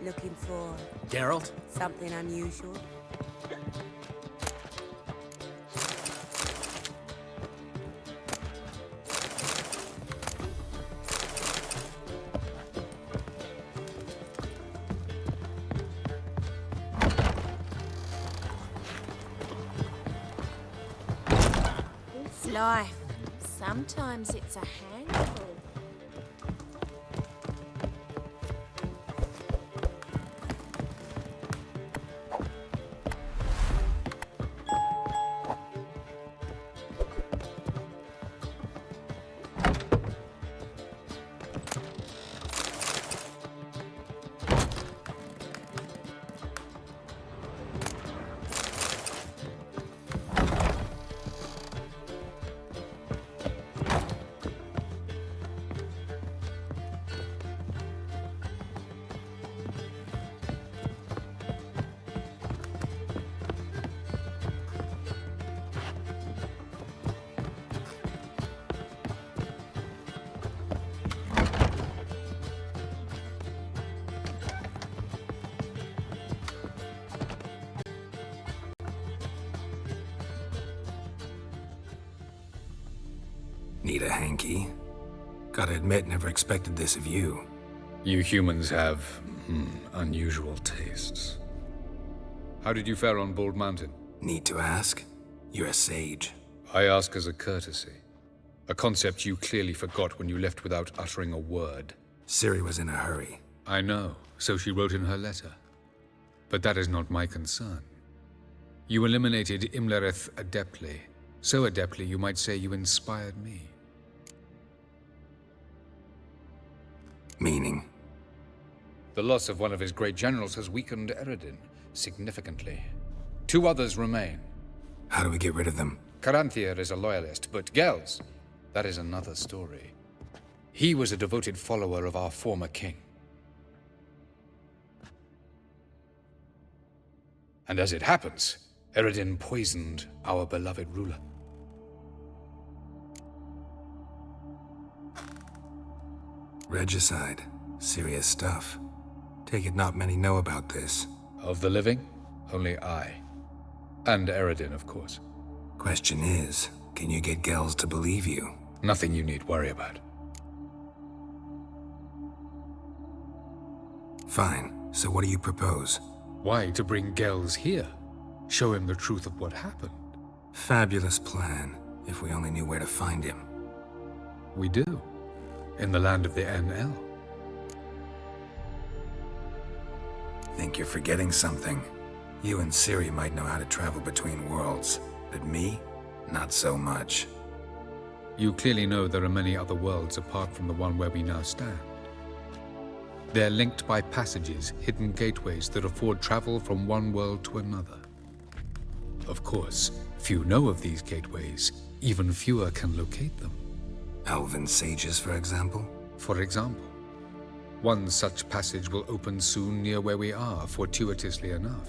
Looking for Geralt? something unusual? It's life. Sometimes it's a handful. Need a hanky? Gotta admit, never expected this of you. You humans have unusual tastes. How did you fare on Bald Mountain? Need to ask? You're a sage. I ask as a courtesy. A concept you clearly forgot when you left without uttering a word. Ciri was in a hurry. I know, so she wrote in her letter. But that is not my concern. You eliminated Imlerith adeptly. So adeptly, you might say you inspired me. Meaning? The loss of one of his great generals has weakened Eredin significantly. 2 others remain. How do we get rid of them? Caranthier is a loyalist, but Gels, that is another story. He was a devoted follower of our former king. And as it happens, Eredin poisoned our beloved ruler. Regicide. Serious stuff. Take it not many know about this. Of the living, only I. And Eredin, of course. Question is, can you get Gels to believe you? Nothing you need worry about. Fine. So what do you propose? Why to bring Gels here? Show him the truth of what happened. Fabulous plan, if we only knew where to find him. We do. In the land of the NL. Think you're forgetting something. You and Ciri might know how to travel between worlds, but me, not so much. You clearly know there are many other worlds apart from the one where we now stand. They're linked by passages, hidden gateways that afford travel from one world to another. Of course, few know of these gateways, even fewer can locate them. Elven sages, for example? For example, one such passage will open soon near where we are, fortuitously enough.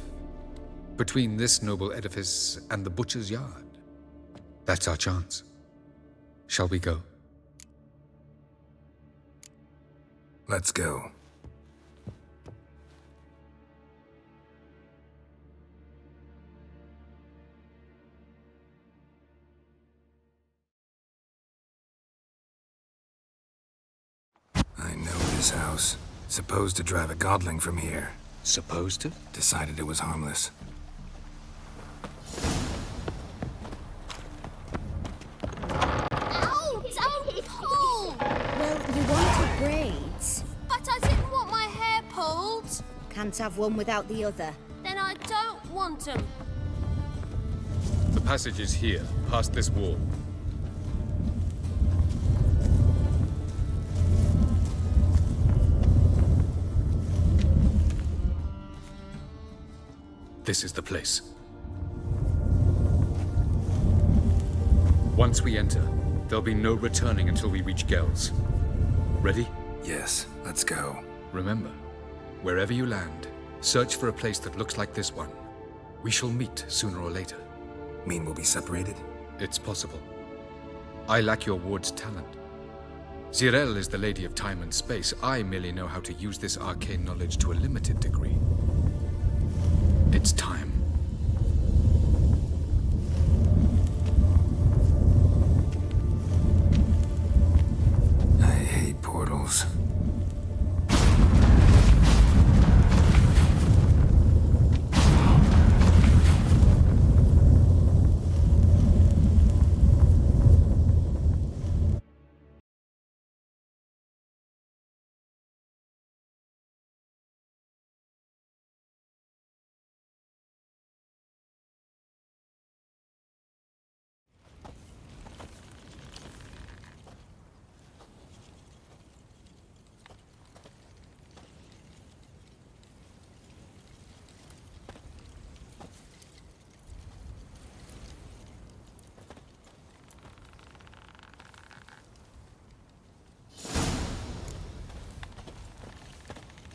Between this noble edifice and the butcher's yard. That's our chance. Shall we go? Let's go. I know this house. Supposed to drive a godling from here. Supposed to? Decided it was harmless. Ow! Don't pull! Well, you wanted braids. But I didn't want my hair pulled. Can't have one without the other. Then I don't want them. The passage is here, past this wall. This is the place. Once we enter, there'll be no returning until we reach Gels. Ready? Yes, let's go. Remember, wherever you land, search for a place that looks like this one. We shall meet sooner or later. Mean we'll be separated? It's possible. I lack your ward's talent. Zirel is the lady of time and space. I merely know how to use this arcane knowledge to a limited degree. It's time. I hate portals.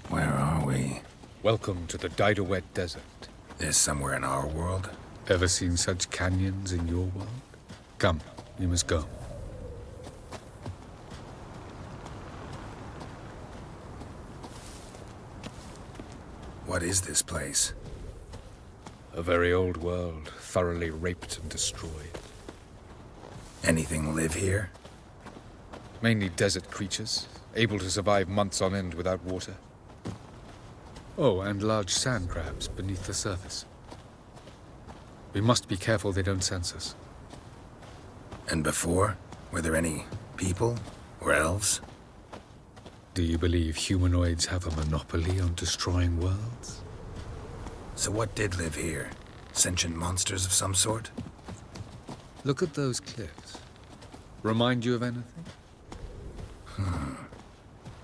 Where are we? Welcome to the Didowet Desert. This somewhere in our world? Ever seen such canyons in your world? Come, we must go. What is this place? A very old world, thoroughly raped and destroyed. Anything live here? Mainly desert creatures, able to survive months on end without water. Oh, and large sand crabs beneath the surface. We must be careful they don't sense us. And before? Were there any people? Or elves? Do you believe humanoids have a monopoly on destroying worlds? So what did live here? Sentient monsters of some sort? Look at those cliffs. Remind you of anything?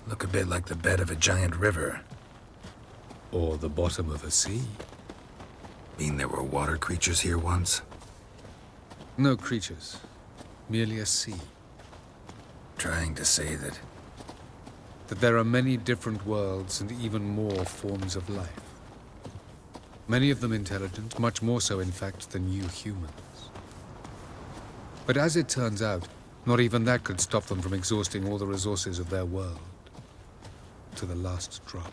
Look a bit like the bed of a giant river. Or the bottom of a sea? Mean there were water creatures here once? No creatures. Merely a sea. Trying to say that... That there are many different worlds and even more forms of life. Many of them intelligent, much more so in fact than you humans. But as it turns out, not even that could stop them from exhausting all the resources of their world. To the last drop.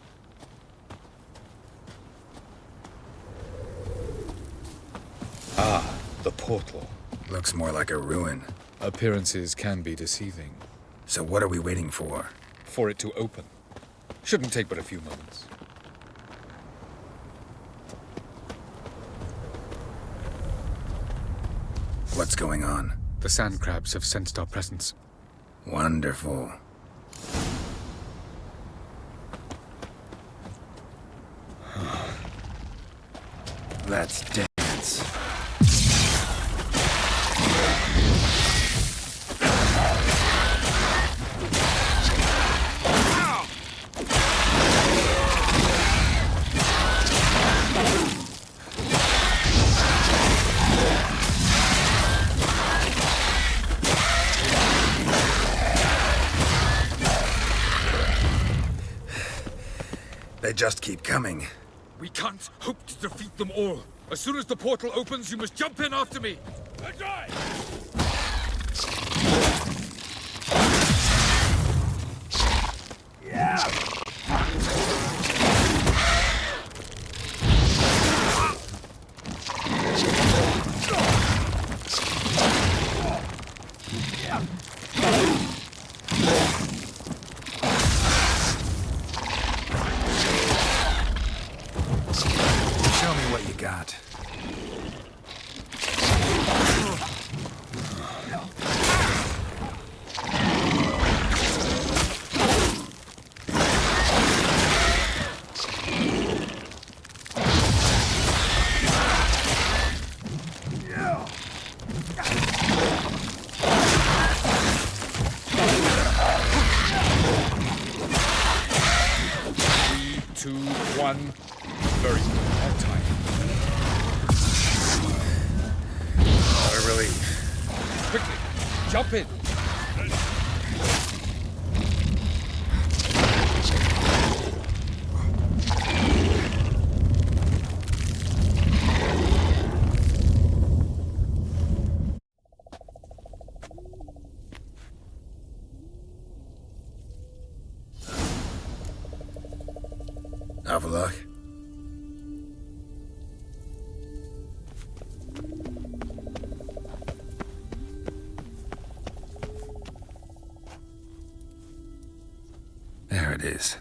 Ah, the portal. Looks more like a ruin. Appearances can be deceiving. So what are we waiting for? For it to open. Shouldn't take but a few moments. What's going on? The sand crabs have sensed our presence. Wonderful. Let's dance. They just keep coming. We can't hope to defeat them all. As soon as the portal opens, you must jump in after me. And I! Show me what you got. Two, one. Very good. That time. What a relief. Quickly, jump in. Have a look. There it is.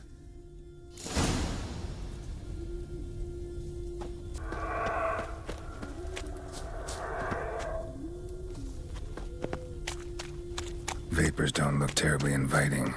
Vapors don't look terribly inviting.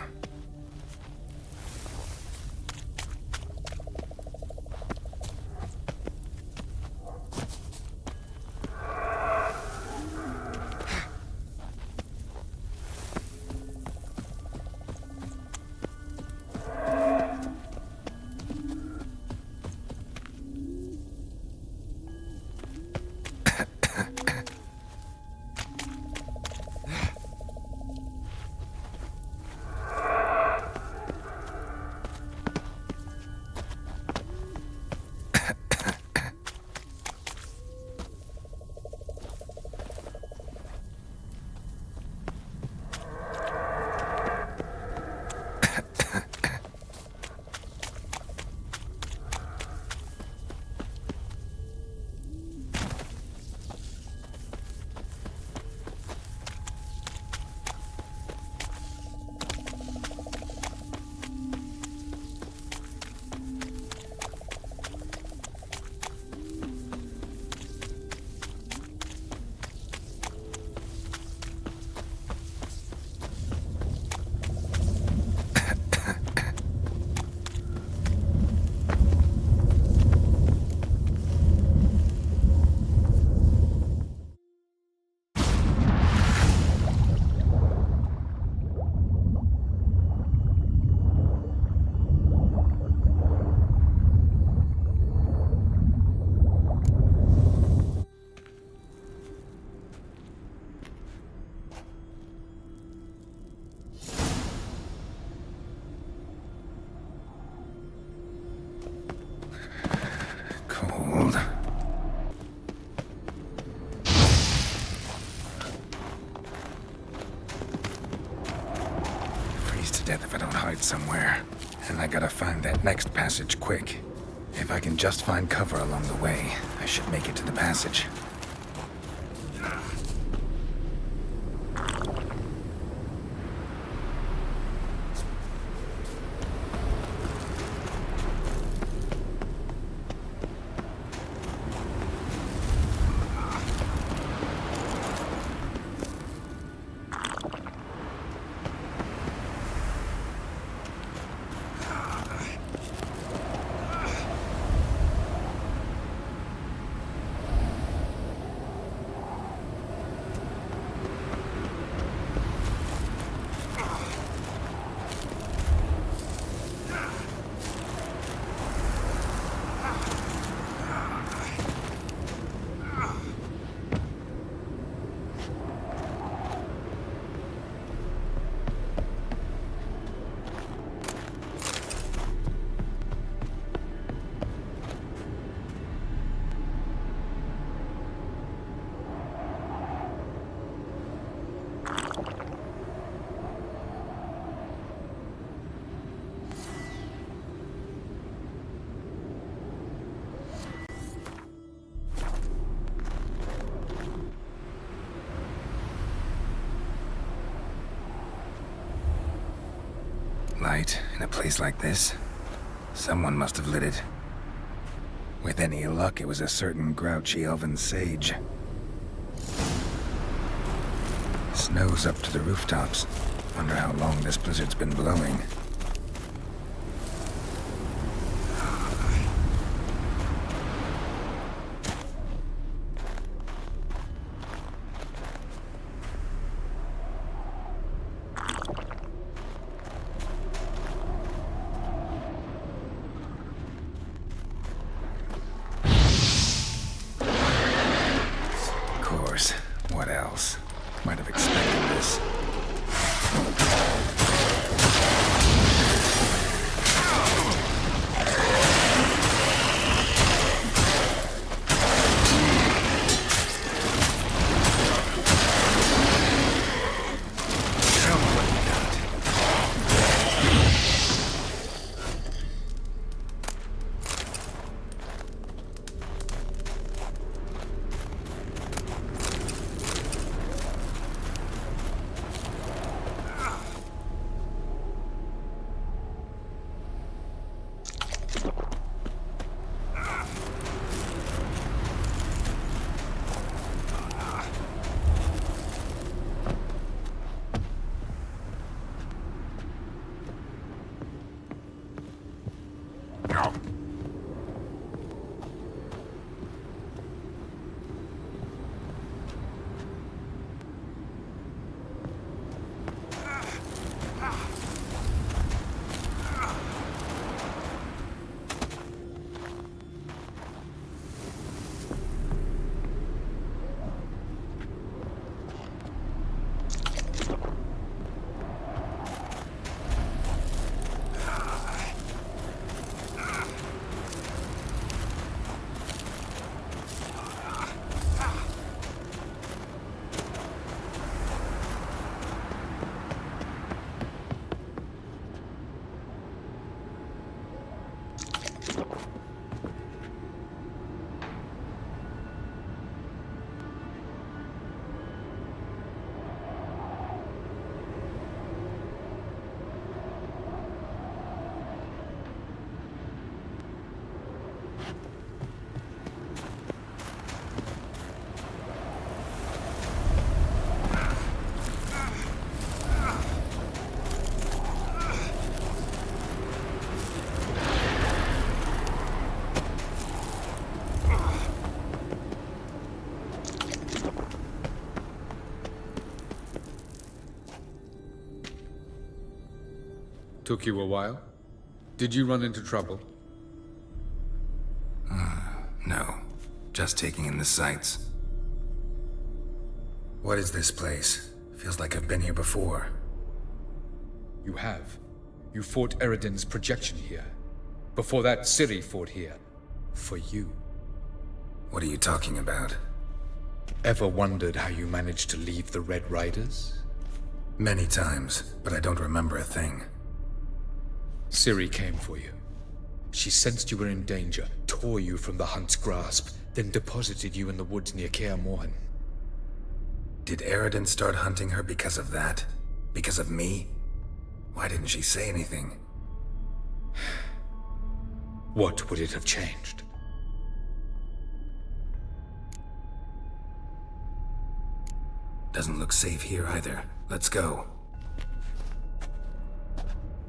Death if I don't hide somewhere. And I gotta find that next passage quick. If I can just find cover along the way, I should make it to the passage. Light in a place like this? Someone must have lit it. With any luck, it was a certain grouchy elven sage. Snow's up to the rooftops. Wonder how long this blizzard's been blowing. What else? Might have expected this. Took you a while? Did you run into trouble? No. Just taking in the sights. What is this place? Feels like I've been here before. You have. You fought Eridan's projection here. Before that, Ciri fought here. For you. What are you talking about? Ever wondered how you managed to leave the Red Riders? Many times, but I don't remember a thing. Ciri came for you. She sensed you were in danger, tore you from the Hunt's grasp, then deposited you in the woods near Kaer Morhen. Did Eridan start hunting her because of that? Because of me? Why didn't she say anything? What would it have changed? Doesn't look safe here either. Let's go.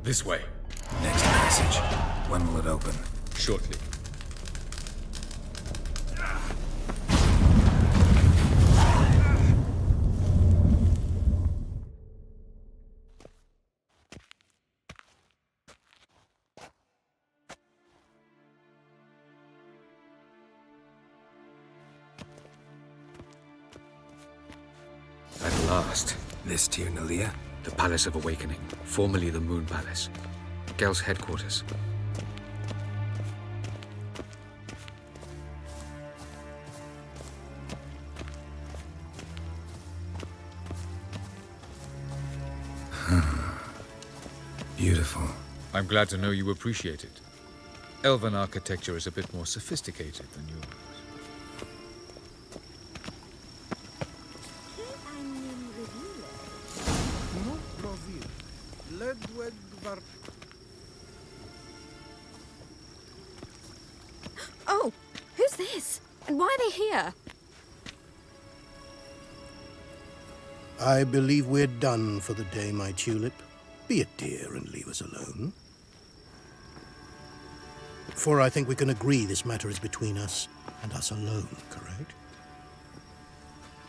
This way. Next passage. When will it open? Shortly. At last. This Tir Nalia? The Palace of Awakening, formerly the Moon Palace. Gel's headquarters. Beautiful. I'm glad to know you appreciate it. Elven architecture is a bit more sophisticated than yours. Oh, who's this? And why are they here? I believe we're done for the day, my tulip. Be a dear and leave us alone. For I think we can agree this matter is between us and us alone, correct?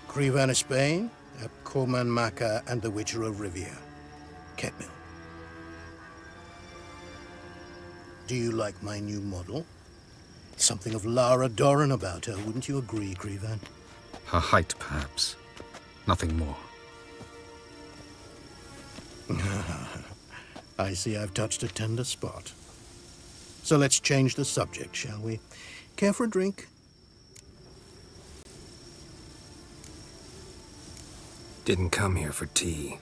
Crevan of Spain, Corman Maca, and the Witcher of Rivia. Ketmil. Do you like my new model? Something of Lara Doran about her, wouldn't you agree, Crevan? Her height, perhaps. Nothing more. I see I've touched a tender spot. So let's change the subject, shall we? Care for a drink? Didn't come here for tea.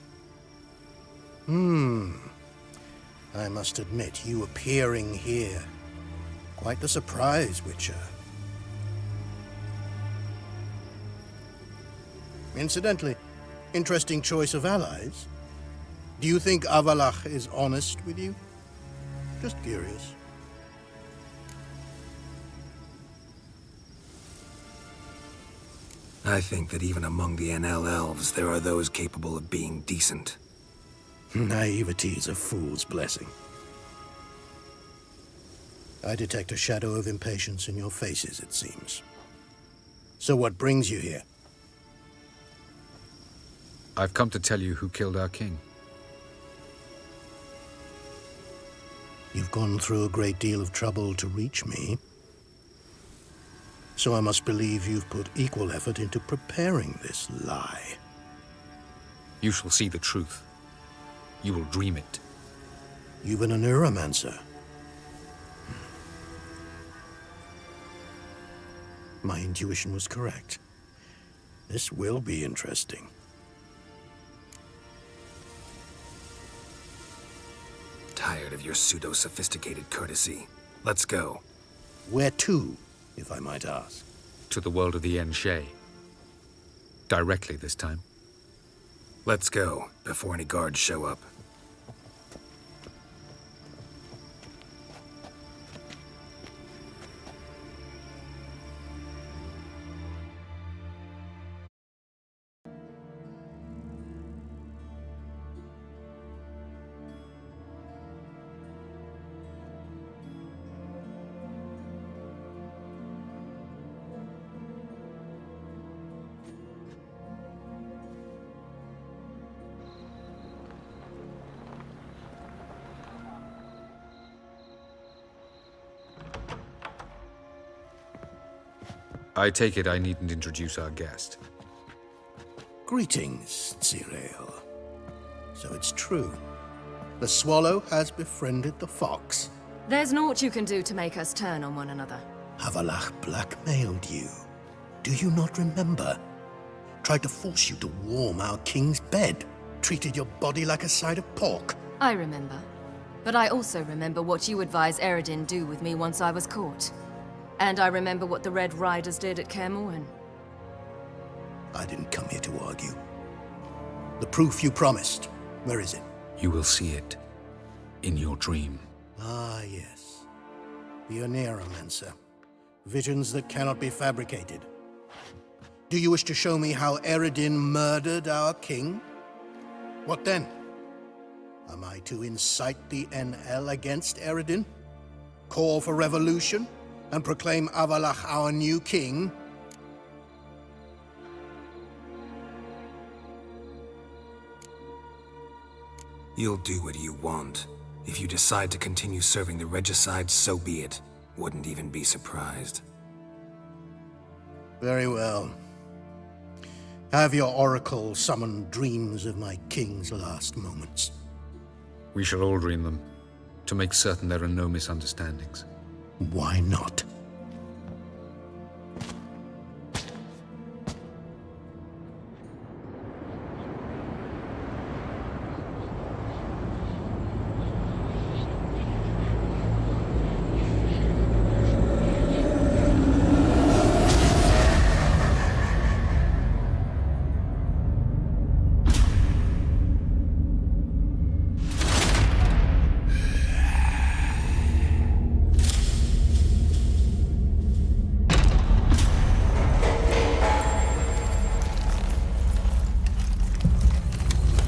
I must admit, you appearing here. Quite the surprise, Witcher. Incidentally, interesting choice of allies. Do you think Avalach is honest with you? Just curious. I think that even among the NL elves, there are those capable of being decent. Naivety is a fool's blessing. I detect a shadow of impatience in your faces, it seems. So what brings you here? I've come to tell you who killed our king. You've gone through a great deal of trouble to reach me. So I must believe you've put equal effort into preparing this lie. You shall see the truth. You will dream it. You've been a neuromancer. My intuition was correct. This will be interesting. Tired of your pseudo-sophisticated courtesy. Let's go. Where to, if I might ask? To the world of the Enshe. Directly this time. Let's go, before any guards show up. I take it I needn't introduce our guest. Greetings, Cyril. So it's true. The swallow has befriended the fox. There's naught you can do to make us turn on one another. Havalach blackmailed you. Do you not remember? Tried to force you to warm our king's bed. Treated your body like a side of pork. I remember. But I also remember what you advised Eredin do with me once I was caught. And I remember what the Red Riders did at Kaer Morhen. I didn't come here to argue. The proof you promised, where is it? You will see it in your dream. Ah, yes. The Oneromancer. Visions that cannot be fabricated. Do you wish to show me how Eredin murdered our king? What then? Am I to incite the NL against Eredin? Call for revolution? And proclaim Avalach our new king? You'll do what you want. If you decide to continue serving the regicide, so be it. Wouldn't even be surprised. Very well. Have your oracle summon dreams of my king's last moments. We shall all dream them, to make certain there are no misunderstandings. Why not?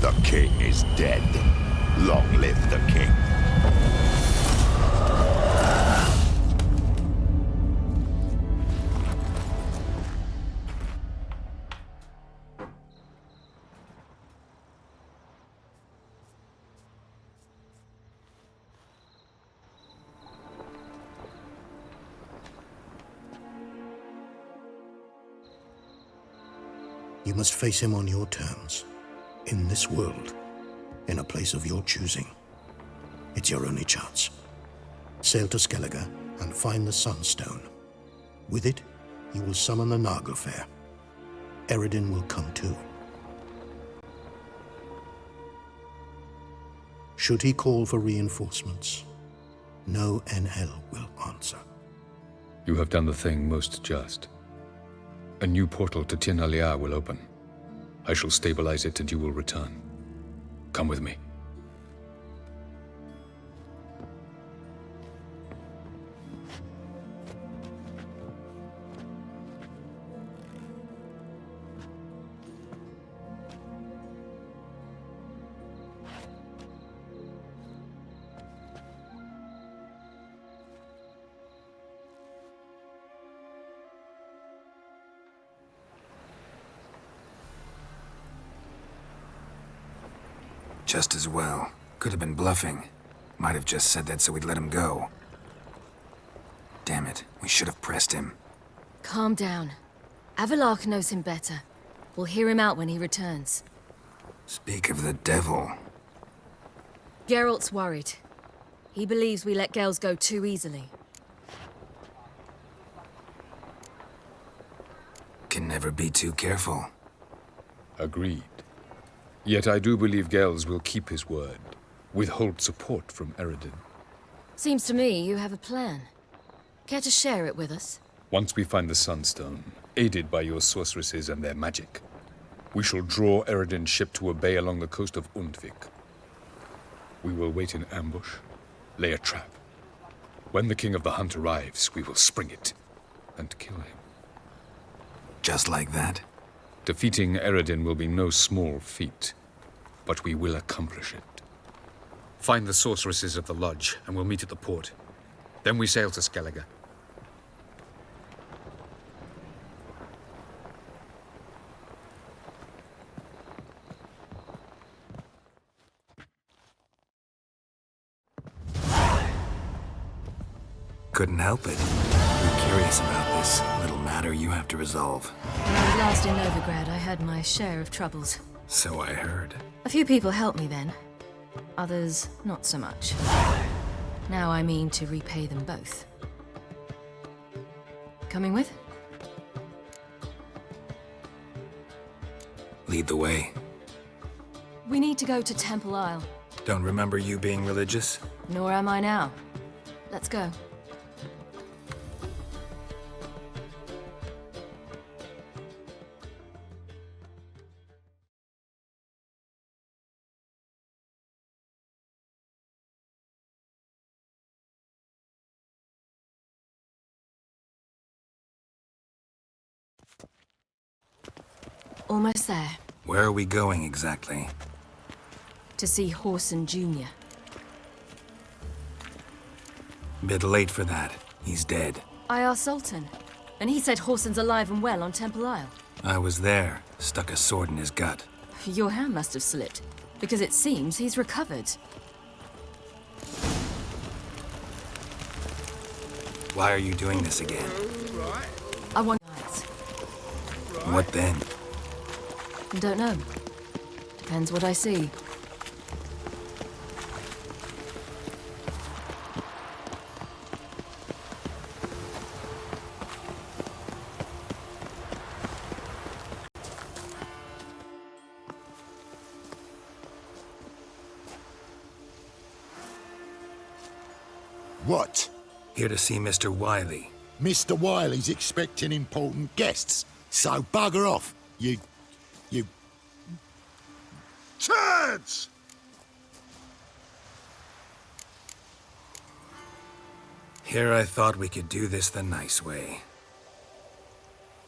The king is dead. Long live the king. You must face him on your terms. In this world, in a place of your choosing. It's your only chance. Sail to Skellige and find the Sunstone. With it, you will summon the Nagelfair. Eredin will come too. Should he call for reinforcements, no NL will answer. You have done the thing most just. A new portal to Tin Alia will open. I shall stabilize it and you will return. Come with me. Just as well. Could have been bluffing. Might have just said that so we'd let him go. Damn it, we should have pressed him. Calm down. Avalach knows him better. We'll hear him out when he returns. Speak of the devil. Geralt's worried. He believes we let girls go too easily. Can never be too careful. Agreed. Yet I do believe Gels will keep his word, withhold support from Eredin. Seems to me you have a plan. Care to share it with us? Once we find the Sunstone, aided by your sorceresses and their magic, we shall draw Eredin's ship to a bay along the coast of Undvik. We will wait in ambush, lay a trap. When the King of the Hunt arrives, we will spring it and kill him. Just like that? Defeating Eredin will be no small feat, but we will accomplish it. Find the sorceresses of the lodge, and we'll meet at the port. Then we sail to Skellige. Couldn't help it. We curious about this little matter you have to resolve. When I was last in Novigrad, I had my share of troubles. So I heard. A few people helped me then. Others, not so much. Now I mean to repay them both. Coming with? Lead the way. We need to go to Temple Isle. Don't remember you being religious? Nor am I now. Let's go. Almost there. Where are we going exactly? To see Horson Jr. Bit late for that. He's dead. I asked Sultan, and he said Horson's alive and well on Temple Isle. I was there. Stuck a sword in his gut. Your hand must have slipped, because it seems he's recovered. Why are you doing this again? I want... What then? Don't know. Depends what I see. What? Here to see Mr. Wiley. Mr. Wiley's expecting important guests, so bugger off, you... turds! Here I thought we could do this the nice way.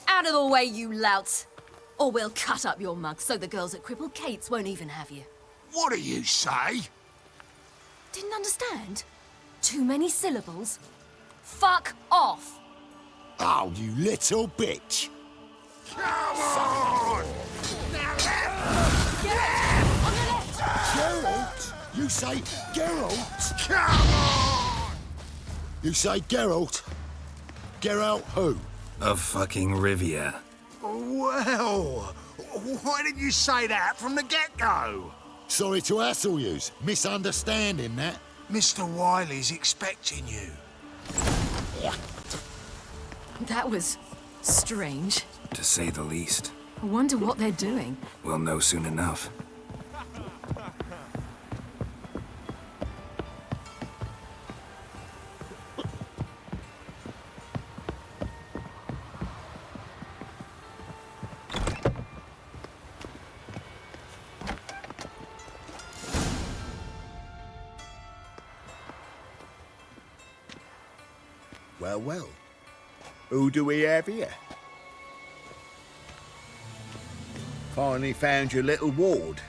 Out of the way, you louts! Or we'll cut up your mug so the girls at Cripple Kate's won't even have you. What do you say? Didn't understand? Too many syllables? Fuck off! Oh, you little bitch. Come on! On the left! Geralt? You say Geralt? Come on! You say Geralt? Geralt who? Of fucking Rivia. Well, why didn't you say that from the get-go? Sorry to hassle yous. Misunderstanding that. Mr. Wiley's expecting you. That was strange. To say the least. I wonder what they're doing. We'll know soon enough. Well, well. Who do we have here? Finally found your little ward.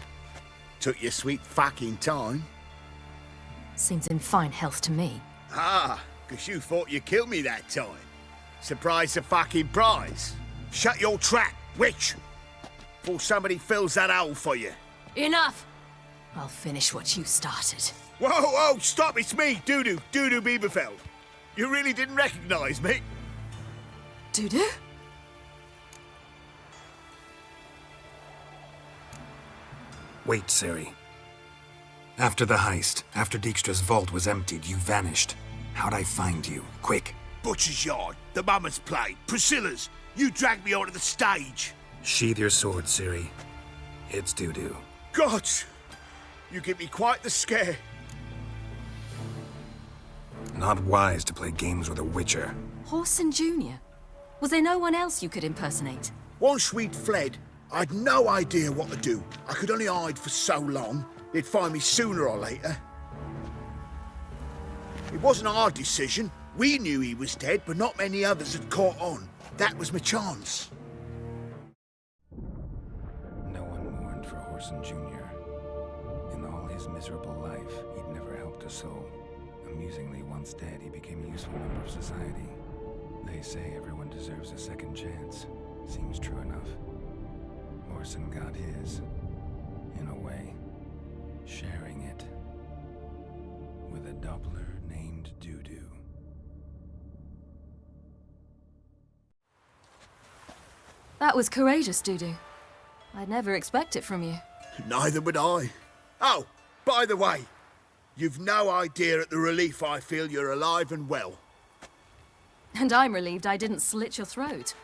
Took your sweet fucking time. Seems in fine health to me. Ah, 'cause you thought you killed me that time. Surprise the fucking prize. Shut your trap, witch! Before somebody fills that hole for you. Enough! I'll finish what you started. Whoa, whoa, stop, it's me, Dudu Bieberfeld. You really didn't recognize me? Dudu? Wait, Ciri. After the heist, after Dijkstra's vault was emptied, you vanished. How'd I find you? Quick. Butcher's Yard, the Mama's Play, Priscilla's. You dragged me onto the stage. Sheathe your sword, Ciri. It's Dudu. God, you give me quite the scare. Not wise to play games with a witcher. Horson Jr. Was there no one else you could impersonate? Once we'd fled, I'd no idea what to do. I could only hide for so long. They'd find me sooner or later. It wasn't our decision. We knew he was dead, but not many others had caught on. That was my chance. No one mourned for Horson Jr. In all his miserable life, he'd never helped a soul. Amusingly, once dead, he became a useful member of society. They say everyone deserves a second chance. Seems true enough. Horson got his, in a way, sharing it with a Doppler named Dudu. That was courageous, Dudu. I'd never expect it from you. Neither would I. Oh, by the way, you've no idea at the relief I feel you're alive and well. And I'm relieved I didn't slit your throat.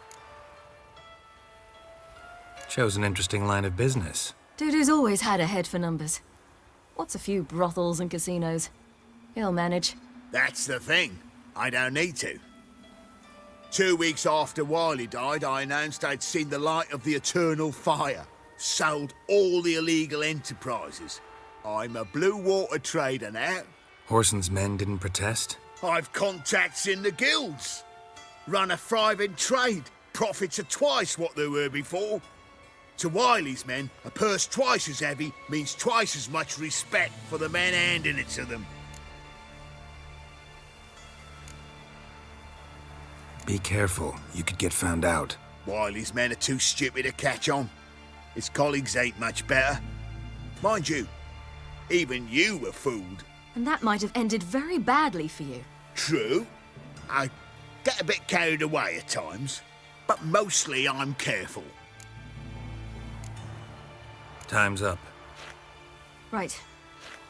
Shows an interesting line of business. Dudu's always had a head for numbers. What's a few brothels and casinos? He'll manage. That's the thing. I don't need to. 2 weeks after Wiley died, I announced I'd seen the light of the eternal fire. Sold all the illegal enterprises. I'm a blue water trader now. Horson's men didn't protest? I've contacts in the guilds. Run a thriving trade. Profits are twice what they were before. To Wiley's men, a purse twice as heavy means twice as much respect for the men handing it to them. Be careful, you could get found out. Wiley's men are too stupid to catch on. His colleagues ain't much better. Mind you, even you were fooled. And that might have ended very badly for you. True. I get a bit carried away at times, but mostly I'm careful. Time's up. Right.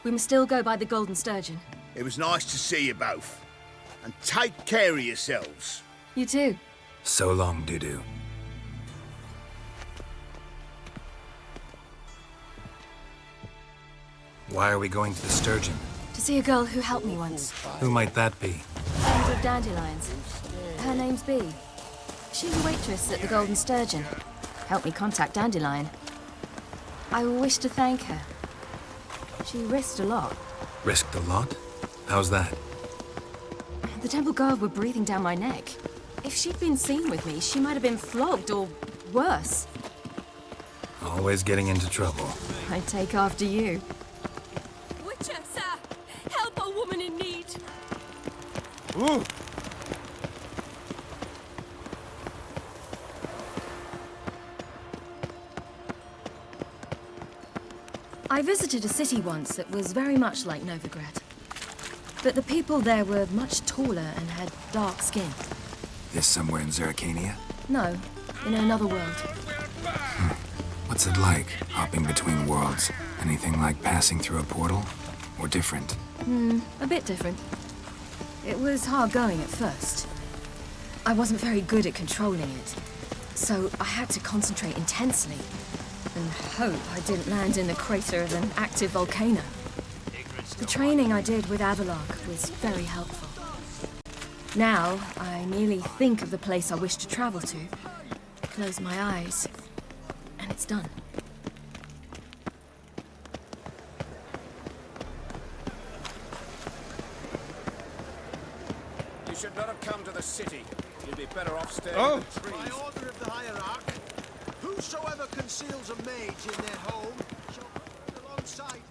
We must still go by the Golden Sturgeon. It was nice to see you both. And take care of yourselves. You too. So long, Dudu. Why are we going to the Sturgeon? To see a girl who helped me once. Who might that be? Friend of Dandelions. Her name's Bee. She's a waitress at the Golden Sturgeon. Helped me contact Dandelion. I wish to thank her. She risked a lot. Risked a lot? How's that? The temple guard were breathing down my neck. If she'd been seen with me, she might have been flogged or worse. Always getting into trouble. I'd take after you. Witcher, sir! Help a woman in need! Ooh. I visited a city once that was very much like Novigrad. But the people there were much taller and had dark skin. This somewhere in Zerrikania? No, in another world. What's it like, hopping between worlds? Anything like passing through a portal? Or different? A bit different. It was hard going at first. I wasn't very good at controlling it, so I had to concentrate intensely and hope I didn't land in the crater of an active volcano. The training I did with Avalark was very helpful. Now, I merely think of the place I wish to travel to, close my eyes, and it's done. You should not have come to the city. You'd be better off staying in the trees. By order of the hierarch, whosoever conceals a mage in their home shall come alongside him.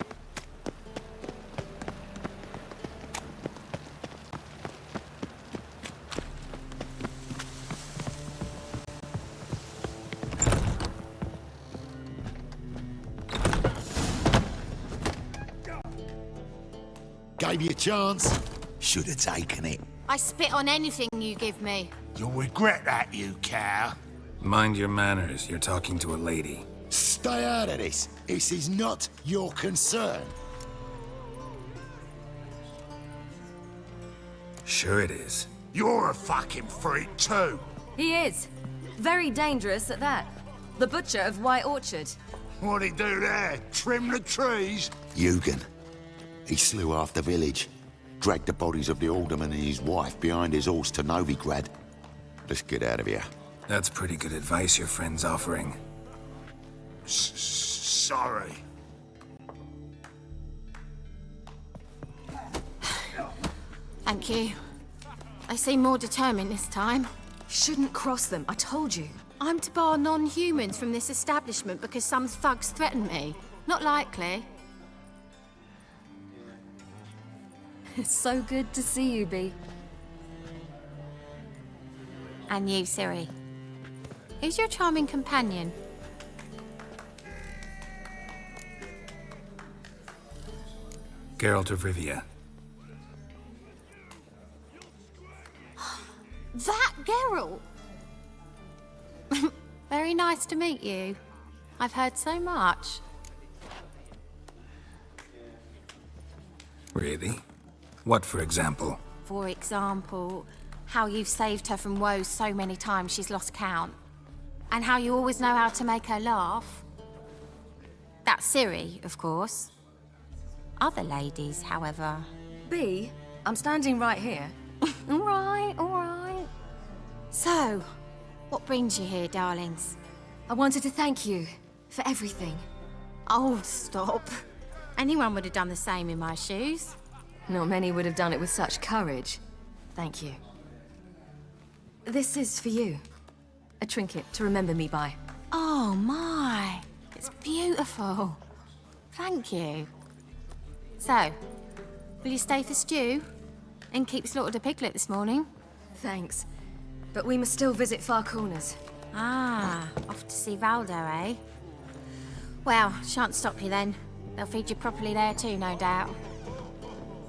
Gave you a chance. Should have taken it. I spit on anything you give me. You'll regret that, you cow. Mind your manners, you're talking to a lady. Stay out of this. This is not your concern. Sure it is. You're a fucking freak too. He is. Very dangerous at that. The butcher of White Orchard. What'd he do there? Trim the trees? Eugen. He slew half the village. Dragged the bodies of the alderman and his wife behind his horse to Novigrad. Let's get out of here. That's pretty good advice your friend's offering. Sorry. Thank you. I seem more determined this time. Shouldn't cross them, I told you. I'm to bar non-humans from this establishment because some thugs threaten me. Not likely. It's so good to see you, Bee. And you, Siri. Who's your charming companion? Geralt of Rivia. That Geralt? Very nice to meet you. I've heard so much. Really? What, for example? For example, how you've saved her from woes so many times she's lost count. And how you always know how to make her laugh. That's Siri, of course. Other ladies, however... B, I'm standing right here. All right, all right. So, what brings you here, darlings? I wanted to thank you for everything. Oh, stop. Anyone would have done the same in my shoes. Not many would have done it with such courage. Thank you. This is for you. A trinket to remember me by. Oh, my. It's beautiful. Thank you. So, will you stay for stew? And keep slaughtered a piglet this morning? Thanks. But we must still visit Far Corners. Ah, off to see Valdo, eh? Well, shan't stop you then. They'll feed you properly there too, no doubt.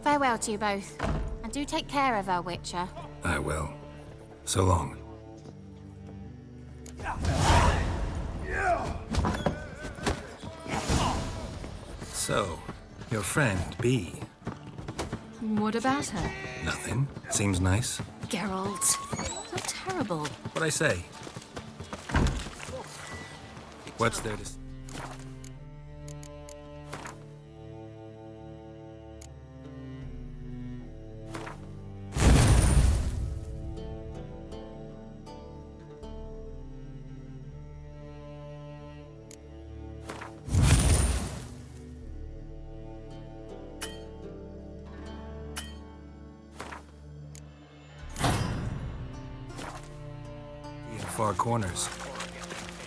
Farewell to you both. And do take care of her, Witcher. I will. So long. So, your friend, B. What about her? Nothing. Seems nice. Geralt. You're terrible. What'd I say? What's there to... Far Corners.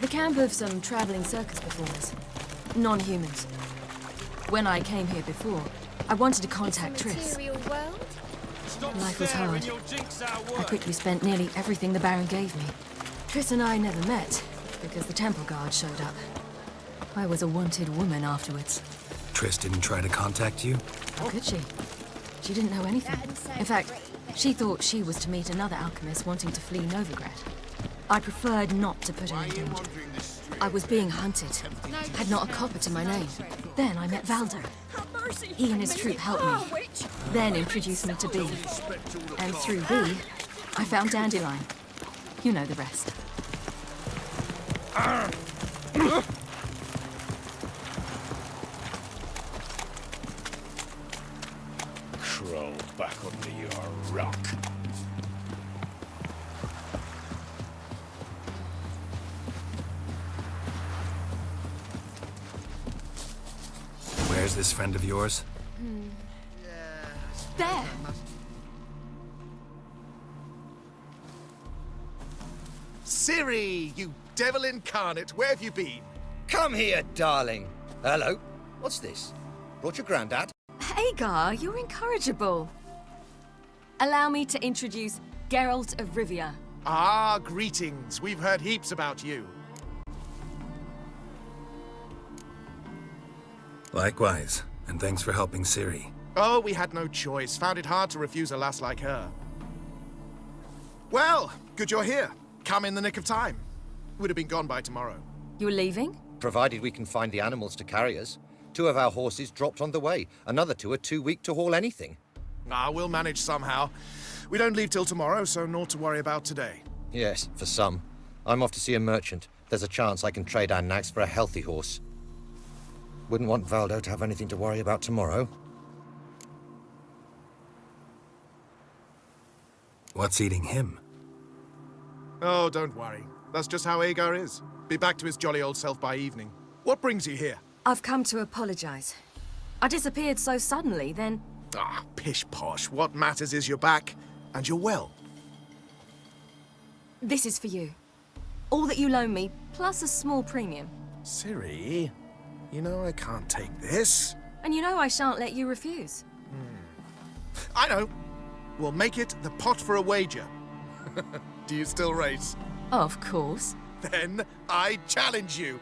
The camp of some traveling circus performers. Non-humans. When I came here before, I wanted to contact Triss. Life was hard. I quickly spent nearly everything the Baron gave me. Triss and I never met, because the temple guard showed up. I was a wanted woman afterwards. Triss didn't try to contact you? How could she? She didn't know anything. In fact, she thought she was to meet another alchemist wanting to flee Novigrad. I preferred not to put her in danger. I was being hunted. Had not a copper to my name. Then I met Valdo. He and his troop helped me. Then introduced me to B. And through B, I found Dandelion. You know the rest. Crawl back under your rock. Where's this friend of yours? There! Siri, you devil incarnate, where have you been? Come here, darling. Hello. What's this? Brought your granddad? Hagar, you're incorrigible. Allow me to introduce Geralt of Rivia. Ah, greetings. We've heard heaps about you. Likewise, and thanks for helping Siri. Oh, we had no choice. Found it hard to refuse a lass like her. Well, good you're here. Come in the nick of time. Would have been gone by tomorrow. You're leaving? Provided we can find the animals to carry us. 2 of our horses dropped on the way. Another 2 are too weak to haul anything. Ah, we'll manage somehow. We don't leave till tomorrow, so naught to worry about today. Yes, for some. I'm off to see a merchant. There's a chance I can trade our nags for a healthy horse. Wouldn't want Valdo to have anything to worry about tomorrow. What's eating him? Oh, don't worry. That's just how Agar is. Be back to his jolly old self by evening. What brings you here? I've come to apologize. I disappeared so suddenly, then... Ah, pish-posh. What matters is you're back, and you're well. This is for you. All that you loan me, plus a small premium. Siri, you know I can't take this. And you know I shan't let you refuse. I know. We'll make it the pot for a wager. Do you still race? Of course. Then I challenge you.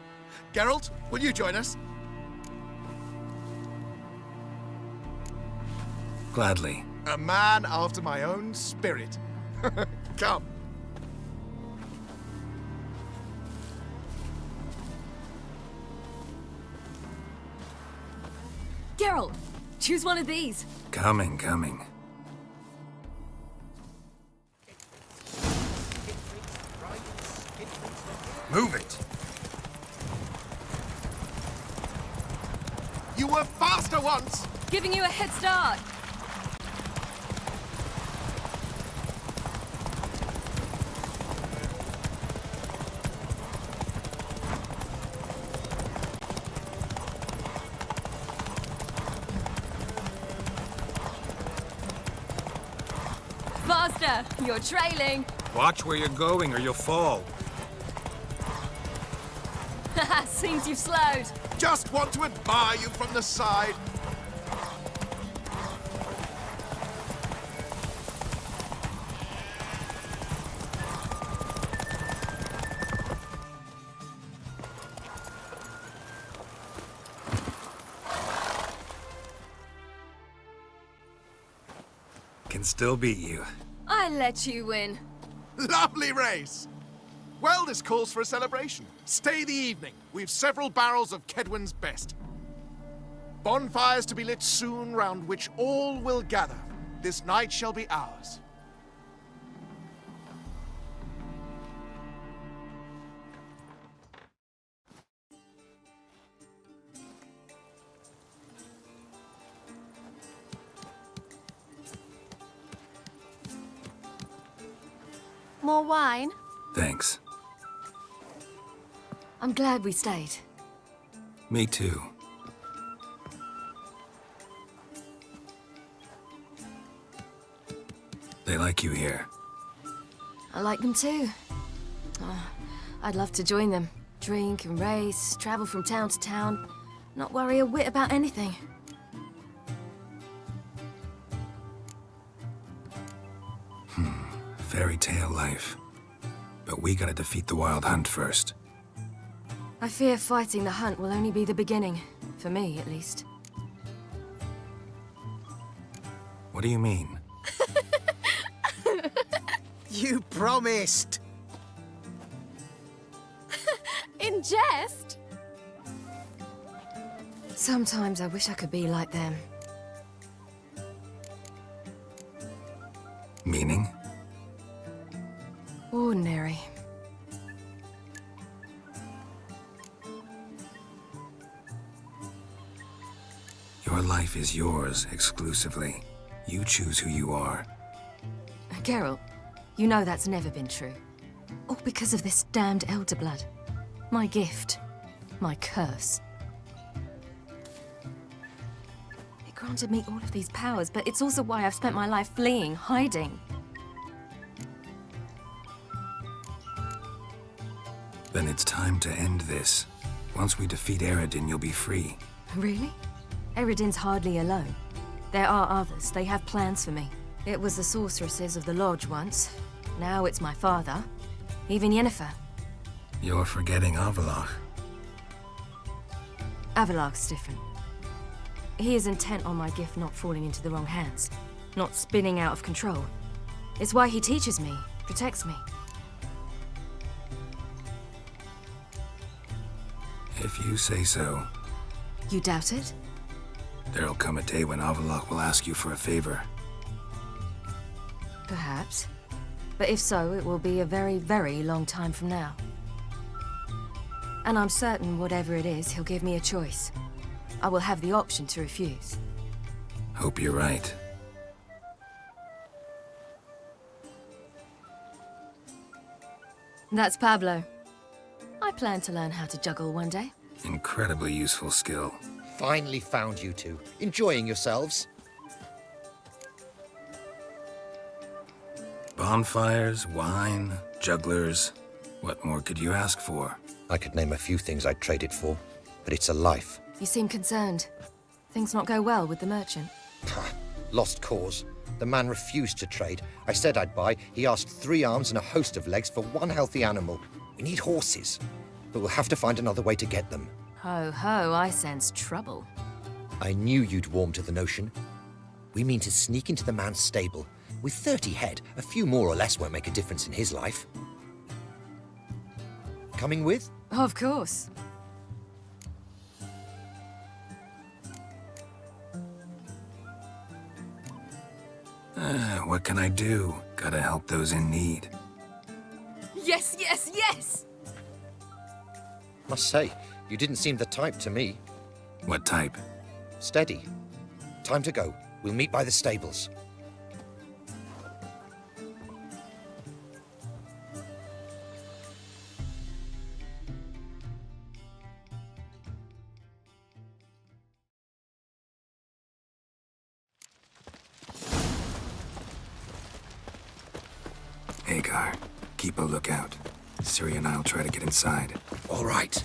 Geralt, will you join us? Gladly. A man after my own spirit. Come. Geralt, choose one of these. Coming. Move it! You were faster once! Giving you a head start. Faster! You're trailing. Watch where you're going or you'll fall. Seems you've slowed. Just want to admire you from the side. Can still beat you. I let you win. Lovely race! Well, this calls for a celebration. Stay the evening. We've several barrels of Kedwin's best. Bonfires to be lit soon, round which all will gather. This night shall be ours. More wine? Thanks. I'm glad we stayed. Me too. They like you here. I like them too. Oh, I'd love to join them. Drink and race, travel from town to town, not worry a whit about anything. Fairy tale life. But we gotta defeat the Wild Hunt first. I fear fighting the hunt will only be the beginning. For me, at least. What do you mean? You promised! In jest? Sometimes I wish I could be like them. Meaning? Ordinary. Your life is yours exclusively. You choose who you are. Geralt, you know that's never been true. All because of this damned elder blood. My gift. My curse. It granted me all of these powers, but it's also why I've spent my life fleeing, hiding. Then it's time to end this. Once we defeat Eredin, you'll be free. Really? Eredin's hardly alone. There are others. They have plans for me. It was the sorceresses of the Lodge once. Now it's my father. Even Yennefer. You're forgetting Avallac'h. Avallac'h's different. He is intent on my gift not falling into the wrong hands. Not spinning out of control. It's why he teaches me, protects me. If you say so. You doubt it? There'll come a day when Avallac'h will ask you for a favor. Perhaps. But if so, it will be a very, very long time from now. And I'm certain whatever it is, he'll give me a choice. I will have the option to refuse. Hope you're right. That's Pablo. I plan to learn how to juggle one day. Incredibly useful skill. Finally found you two. Enjoying yourselves? Bonfires, wine, jugglers. What more could you ask for? I could name a few things I'd trade it for, but it's a life. You seem concerned. Things not go well with the merchant. Lost cause. The man refused to trade. I said I'd buy. He asked 3 arms and a host of legs for one healthy animal. We need horses, but we'll have to find another way to get them. Ho ho, I sense trouble. I knew you'd warm to the notion. We mean to sneak into the man's stable. With 30 head, a few more or less won't make a difference in his life. Coming with? Of course. What can I do? Gotta help those in need. Yes, yes, yes! Must say, you didn't seem the type to me. What type? Steady. Time to go. We'll meet by the stables. Hagar, keep a lookout. Ciri and I'll try to get inside. All right.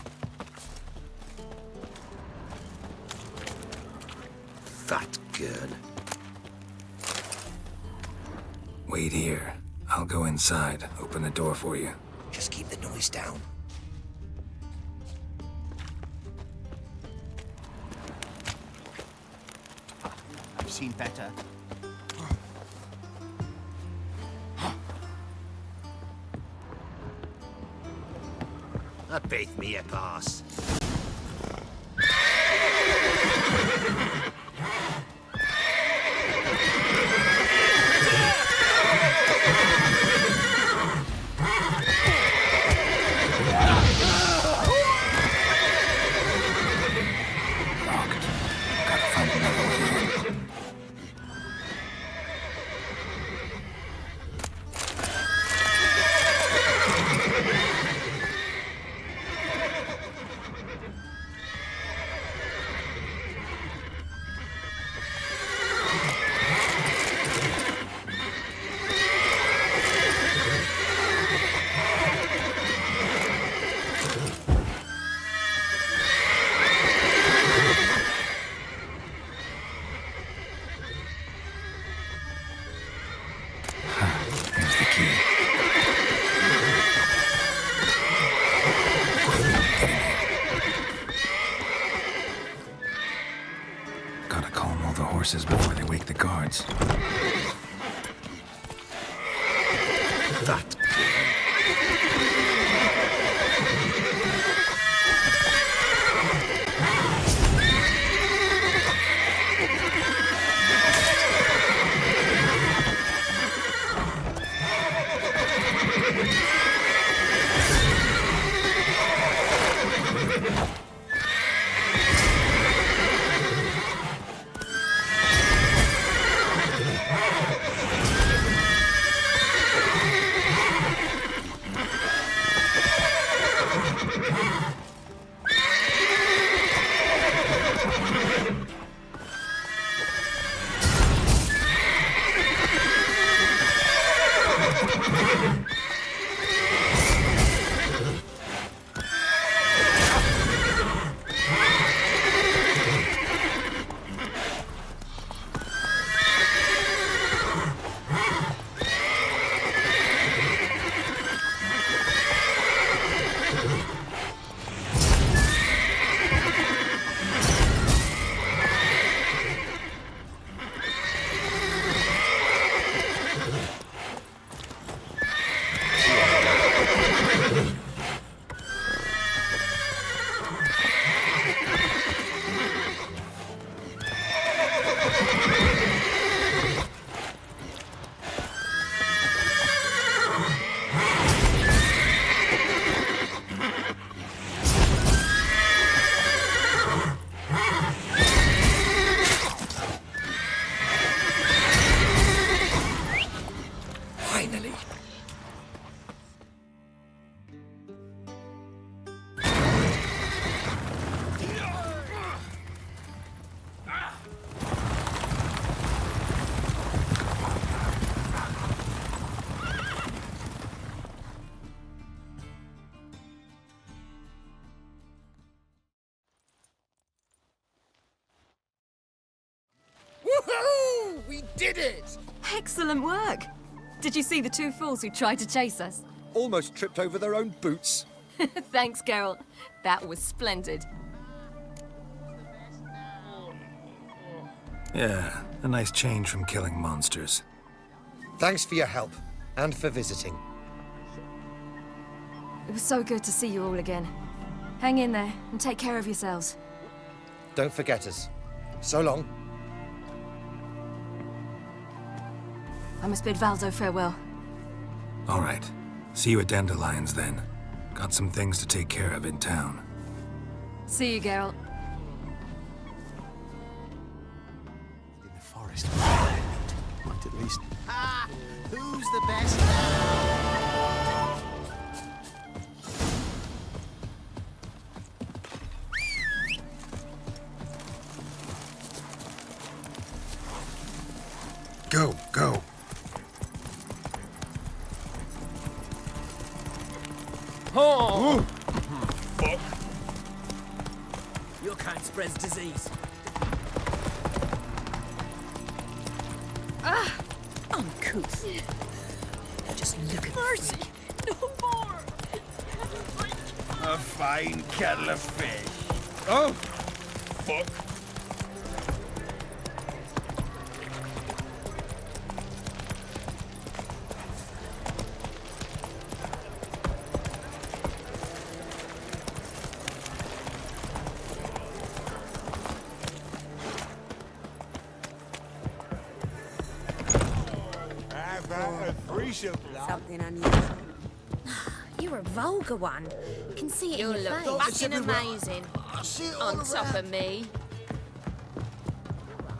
Fat girl. Wait here. I'll go inside. Open the door for you. Just keep the noise down. I've seen better. That beat me a pass. Gotta find another way in. Here's the key. Gotta calm all the horses before they wake the guards. That finally. Woohoo! We did it! Excellent work. Did you see the two fools who tried to chase us? Almost tripped over their own boots. Thanks, Carol. That was splendid. Yeah, a nice change from killing monsters. Thanks for your help, and for visiting. It was so good to see you all again. Hang in there and take care of yourselves. Don't forget us. So long. I must bid Valdo farewell. All right. See you at Dandelions then. Got some things to take care of in town. See you, Geralt. In the forest, might at least. Ah, who's the best now? Go, go. Oh! Fuck. Your kind spreads disease. Uncouth. Just look at Mercy! No more! A fine kettle of fish. Oh! Fuck. Something unusual. You're a vulgar one. Can see it in your face. Fucking amazing. On top of me.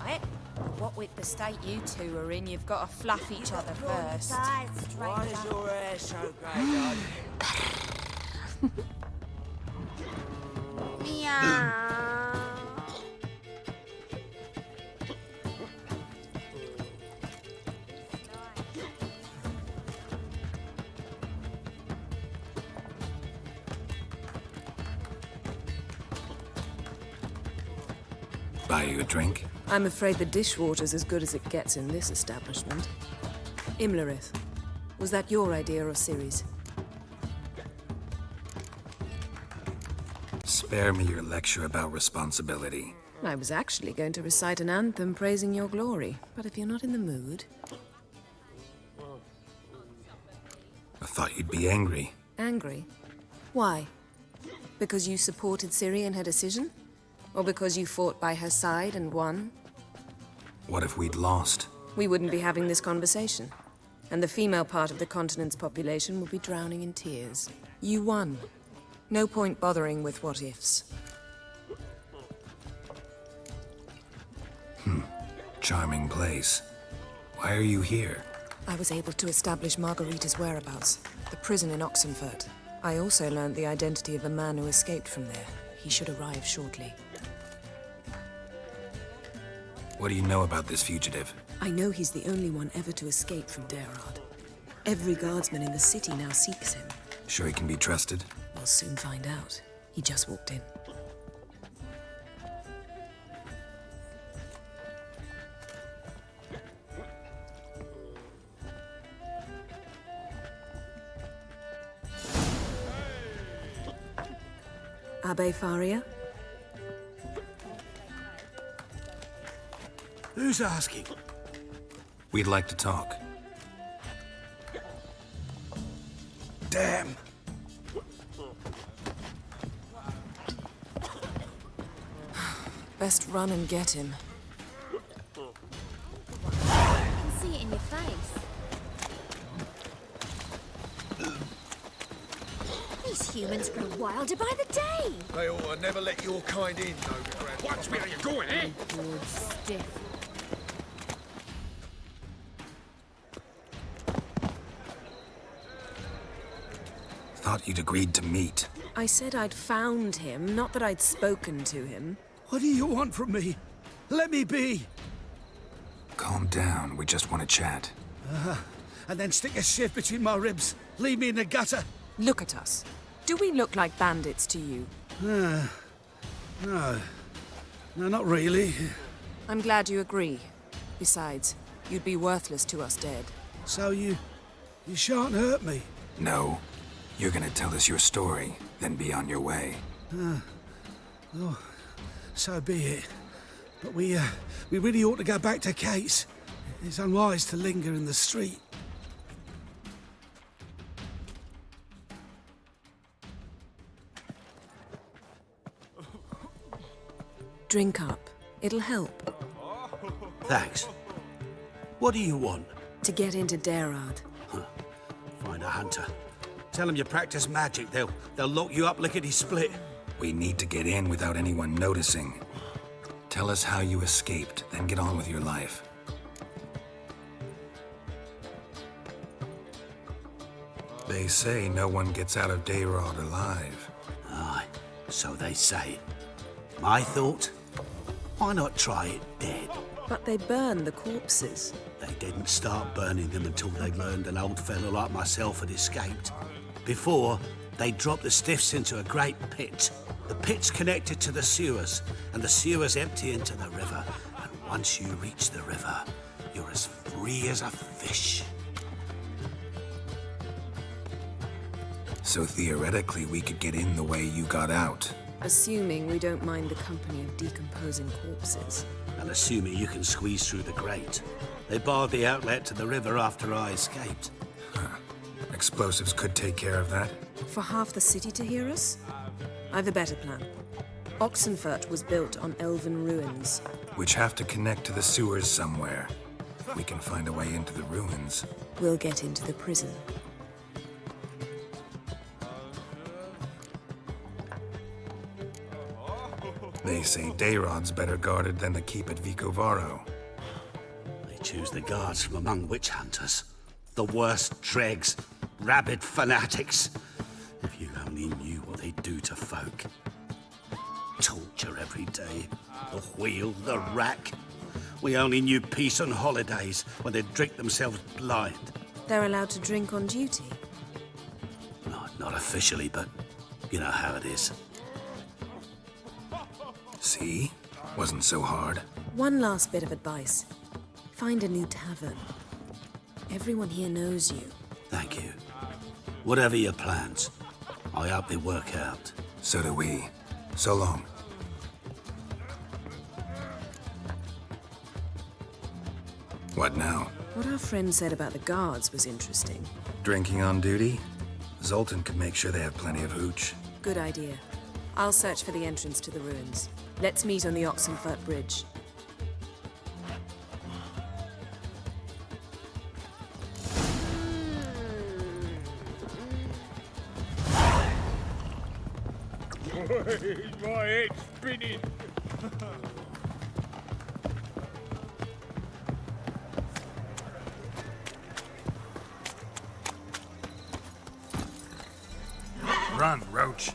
Right. What with the state you two are in, you've got to fluff each other first. Why is your hair so grey, Meow. Buy you a drink? I'm afraid the dishwater's as good as it gets in this establishment. Imlerith, was that your idea or Ciri's? Spare me your lecture about responsibility. I was actually going to recite an anthem praising your glory, but if you're not in the mood... I thought you'd be angry. Angry? Why? Because you supported Ciri in her decision? Or because you fought by her side and won? What if we'd lost? We wouldn't be having this conversation. And the female part of the continent's population would be drowning in tears. You won. No point bothering with what-ifs. Charming place. Why are you here? I was able to establish Margarita's whereabouts, the prison in Oxenfurt. I also learned the identity of a man who escaped from there. He should arrive shortly. What do you know about this fugitive? I know he's the only one ever to escape from Derard. Every guardsman in the city now seeks him. Sure he can be trusted? We'll soon find out. He just walked in. Abbe Faria? Who's asking? We'd like to talk. Damn. Best run and get him. I can see it in your face. These humans grow wilder by the day. They ought to never let your kind in, though. Watch where you're going, eh? Good stiff. Thought you'd agreed to meet. I said I'd found him, not that I'd spoken to him. What do you want from me? Let me be. Calm down, we just want to chat. And then stick a shiv between my ribs. Leave me in the gutter. Look at us. Do we look like bandits to you? No. No, not really. I'm glad you agree. Besides, you'd be worthless to us dead. So you shan't hurt me. No. You're gonna tell us your story, then be on your way. Oh, so be it. But we really ought to go back to Kate's. It's unwise to linger in the street. Drink up. It'll help. Thanks. What do you want? To get into Derard. Find a hunter. Tell them you practice magic. They'll lock you up lickety-split. We need to get in without anyone noticing. Tell us how you escaped, then get on with your life. They say no one gets out of Derard alive. Aye, so they say. My thought? Why not try it dead? But they burn the corpses. They didn't start burning them until they learned an old fellow like myself had escaped. Before, they dropped the stiffs into a great pit. The pit's connected to the sewers, and the sewers empty into the river. And once you reach the river, you're as free as a fish. So theoretically, we could get in the way you got out. Assuming we don't mind the company of decomposing corpses. And assuming you can squeeze through the grate. They barred the outlet to the river after I escaped. Explosives could take care of that. For half the city to hear us? I've a better plan. Oxenfurt was built on elven ruins. Which have to connect to the sewers somewhere. We can find a way into the ruins. We'll get into the prison. They say Dayrod's better guarded than the keep at Vicovaro. They choose the guards from among witch hunters. The worst dregs, rabid fanatics. If you only knew what they do to folk. Torture every day. The wheel, the rack. We only knew peace on holidays when they'd drink themselves blind. They're allowed to drink on duty? No, not officially, but you know how it is. See? Wasn't so hard. One last bit of advice. Find a new tavern. Everyone here knows you. Thank you. Whatever your plans, I hope they work out. So do we. So long. What now? What our friend said about the guards was interesting. Drinking on duty? Zoltan could make sure they have plenty of hooch. Good idea. I'll search for the entrance to the ruins. Let's meet on the Oxenfurt Bridge. My head's spinning. Run, Roach.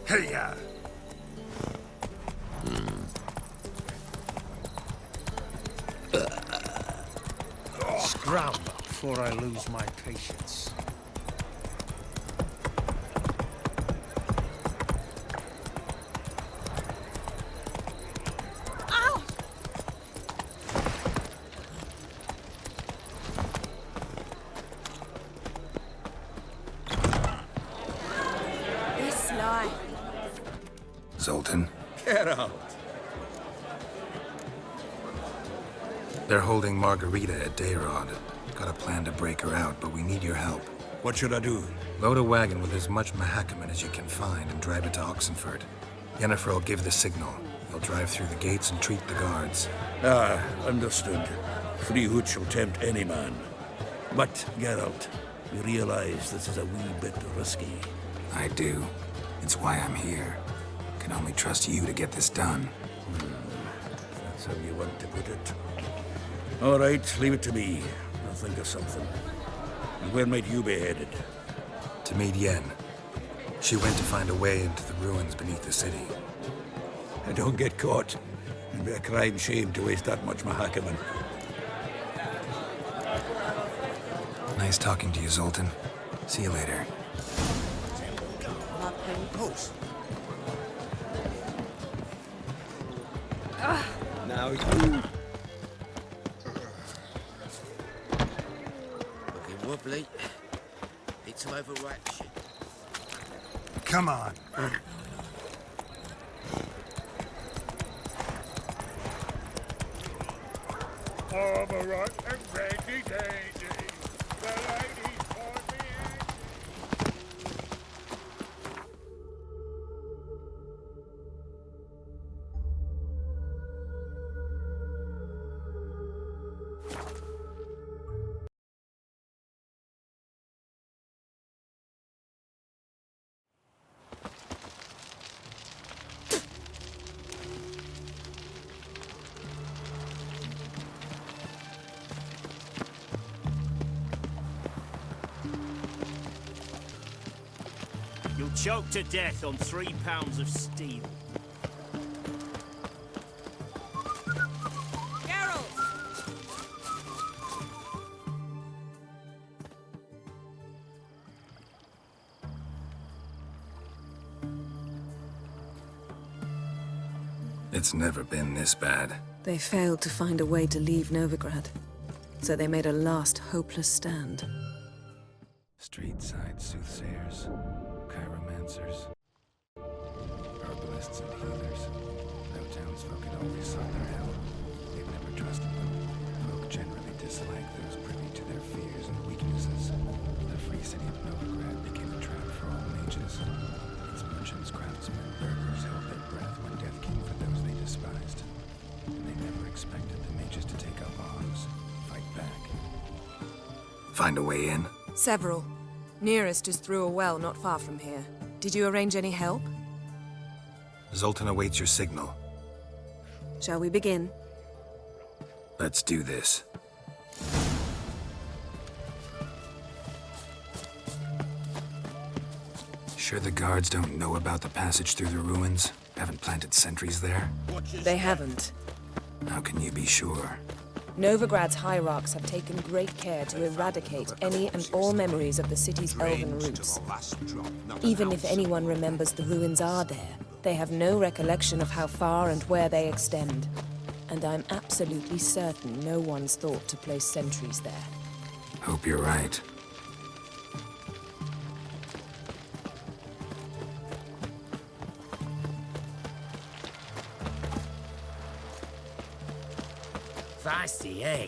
Hey-ya! Scram before I lose my patience. This life. Zoltan? Get out. They're holding Margarita at Dayrod. Got a plan to break her out, but we need your help. What should I do? Load a wagon with as much Mahakaman as you can find and drive it to Oxenfurt. Yennefer will give the signal. They'll drive through the gates and treat the guards. Ah, understood. Free hooch will tempt any man. But, Geralt, you realize this is a wee bit risky. I do. It's why I'm here. Can only trust you to get this done. That's how you want to put it. All right, leave it to me. I'll think of something. And where might you be headed? To meet Yen. She went to find a way into the ruins beneath the city. And don't get caught. It'd be a crime shame to waste that much Mahakaman. Nice talking to you, Zoltan. See you later. Now you. Looking wobbly. Need to overwrite shit. Come on. Overwrought and ready, daisy. The ladies want me You'll choke to death on 3 pounds of steel. It's never been this bad. They failed to find a way to leave Novigrad, so they made a last hopeless stand. Street-side soothsayers, chiromancers, herbalists and healers. Though townsfolk had always sought their help, they'd never trusted them. Folk generally disliked those privy to their fears and weaknesses. The free city of Novigrad became a trap for all mages. Its merchants, craftsmen, burghers held their breath when death came for those they despised. And they never expected the mages to take up arms, fight back. Find a way in? Several. Nearest is through a well not far from here. Did you arrange any help? Zoltan awaits your signal. Shall we begin? Let's do this. Sure the guards don't know about the passage through the ruins? Haven't planted sentries there? They haven't. How can you be sure? Novigrad's hierarchs have taken great care to eradicate any and all memories of the city's elven roots. Even if anyone remembers the ruins are there, they have no recollection of how far and where they extend. And I'm absolutely certain no one's thought to place sentries there. Hope you're right. Feisty, eh?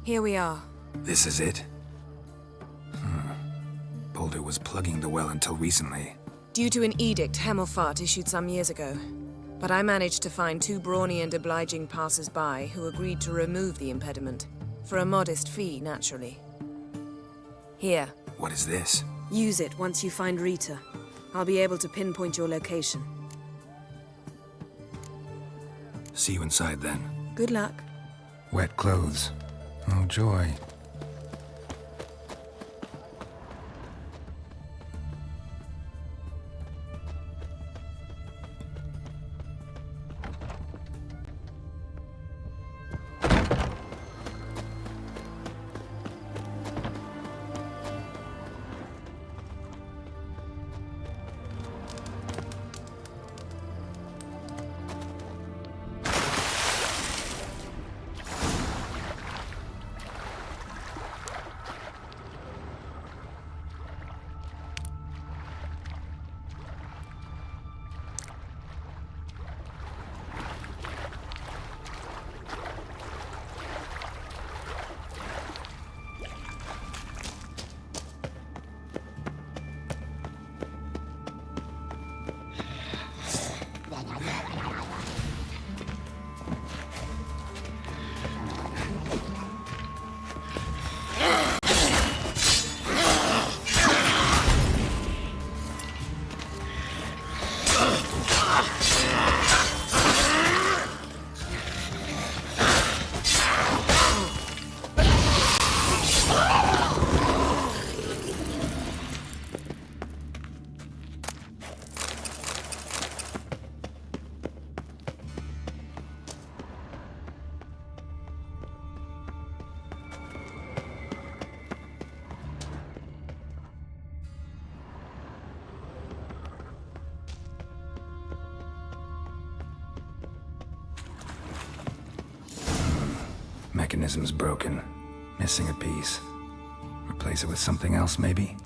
Here we are. This is it? Boulder was plugging the well until recently. Due to an edict Hemelfart issued some years ago. But I managed to find 2 brawny and obliging passers-by who agreed to remove the impediment. For a modest fee, naturally. Here. What is this? Use it once you find Rita. I'll be able to pinpoint your location. See you inside then. Good luck. Wet clothes. Oh, joy. Mechanism's broken. Missing a piece. Replace it with something else, maybe?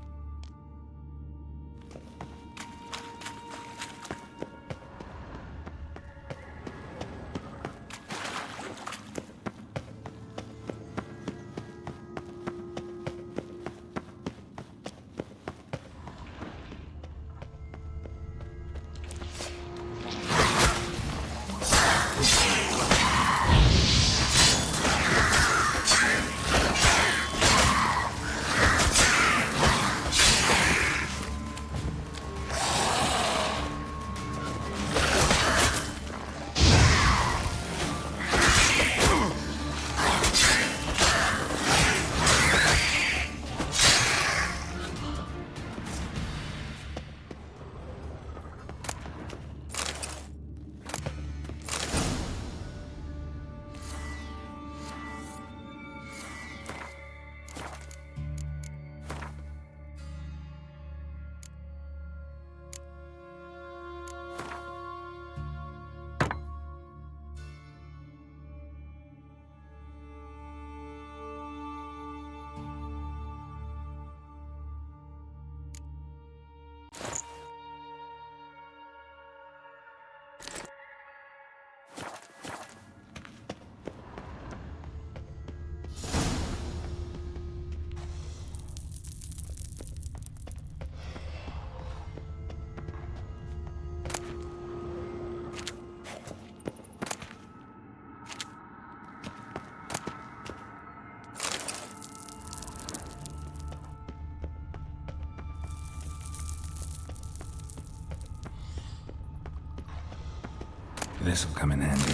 This'll come in handy.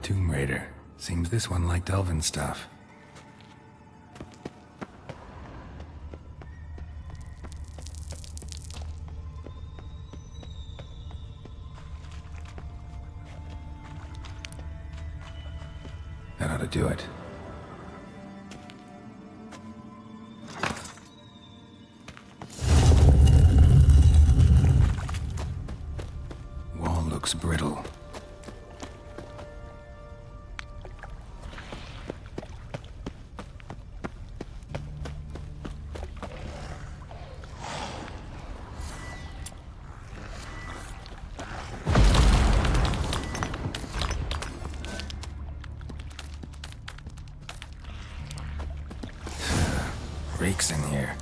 Tomb Raider. Seems this one liked elven stuff. That ought to do it. Wall looks brittle. Rakes in here.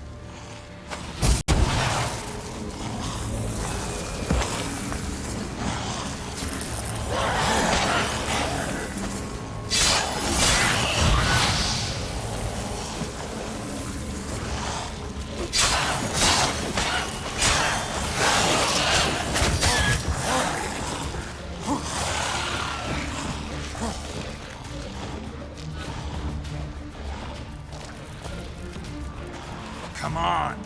Come on.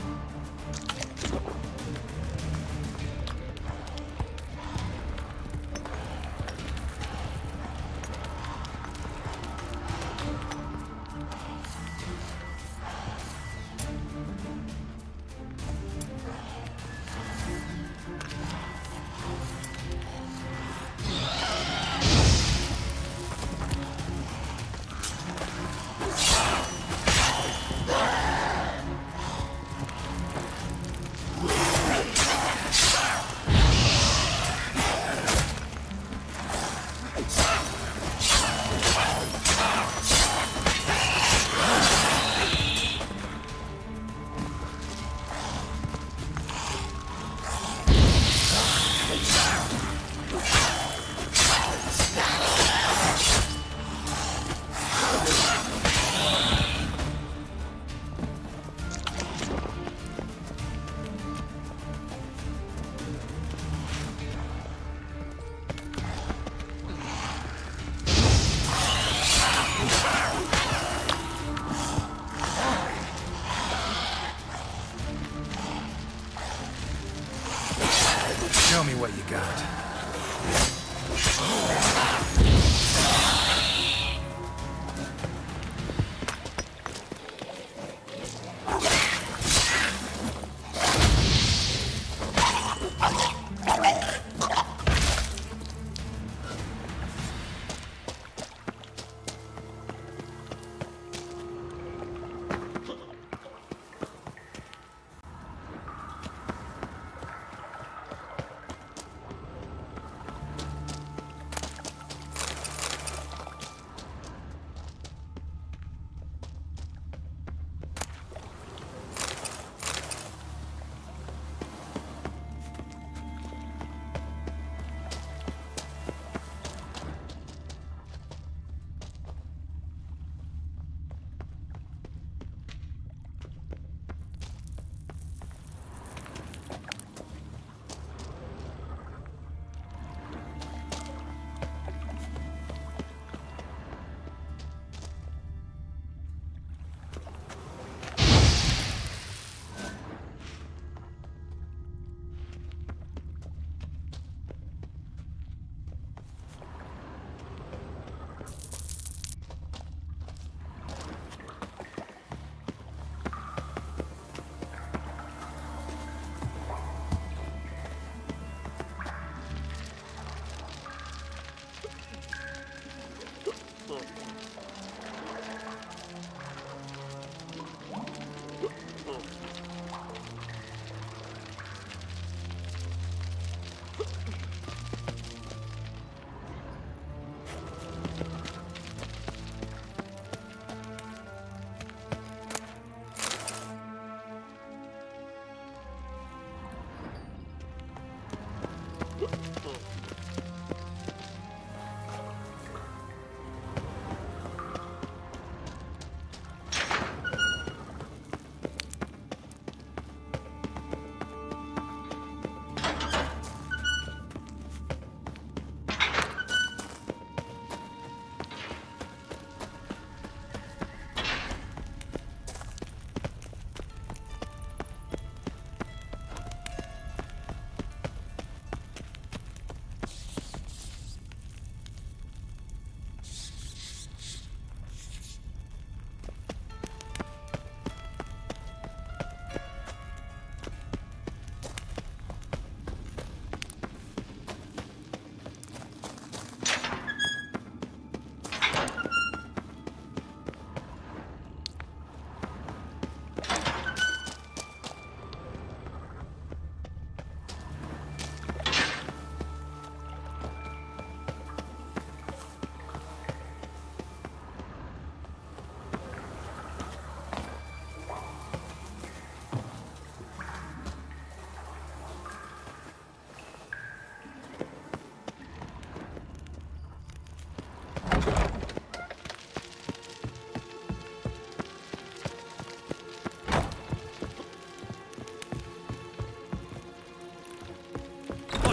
Show me what you got.